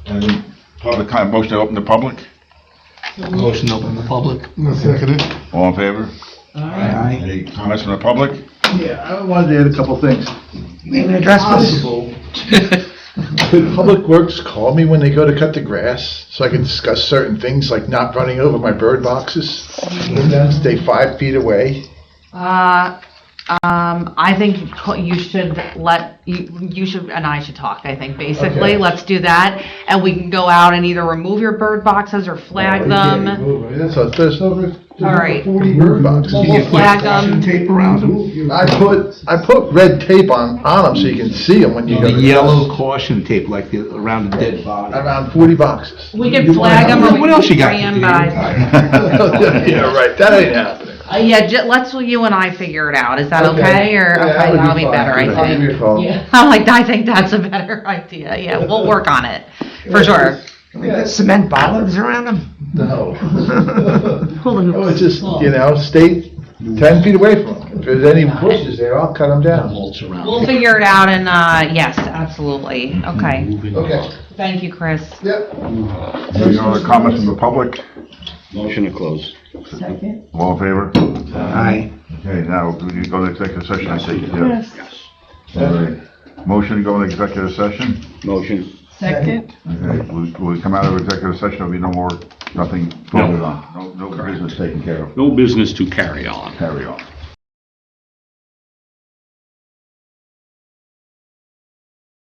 Any public comment, motion to open the public? Motion to open the public. Second. All in favor? Aye. Any comments from the public? Yeah, I wanted to add a couple things. Name and address, please. Could Public Works call me when they go to cut the grass, so I can discuss certain things, like not running over my bird boxes? Stay 5 feet away. I think you should you should, and I should talk, I think, basically. Okay. Let's do that, and we can go out and either remove your bird boxes or flag them. There's over All right. 40 bird boxes. We'll flag them. Tape around them. I put red tape on them so you can see them when you go. The yellow caution tape, like around the dead body. Around 40 boxes. We can flag them or we What else you can got? spray 'em by. Yeah, right, that ain't happening. Let's you and I figure it out. Is that Okay. okay? Or Yeah, that okay, would be that'll be fine. better, I I'll give think. you a call. Yeah. I think that's a better idea. Yeah, we'll work on it for sure. Can we put cement bollards around them? No. Hula hoops. Oh, it's just, stay 10 feet away from them. If there's any bushes there, I'll cut them down. Mulch around. We'll figure it out and, yes, absolutely. Okay. Okay. Thank you, Chris. Yep. Any other comments from the public? Motion to close. All in favor? Aye. Okay, now, do you go to executive session, I take it, yes? All right. Motion to go into executive session? Motion. Second? Okay, will we come out of executive session, there'll be nothing voted on, no business taken care of, No business to carry on. carry on.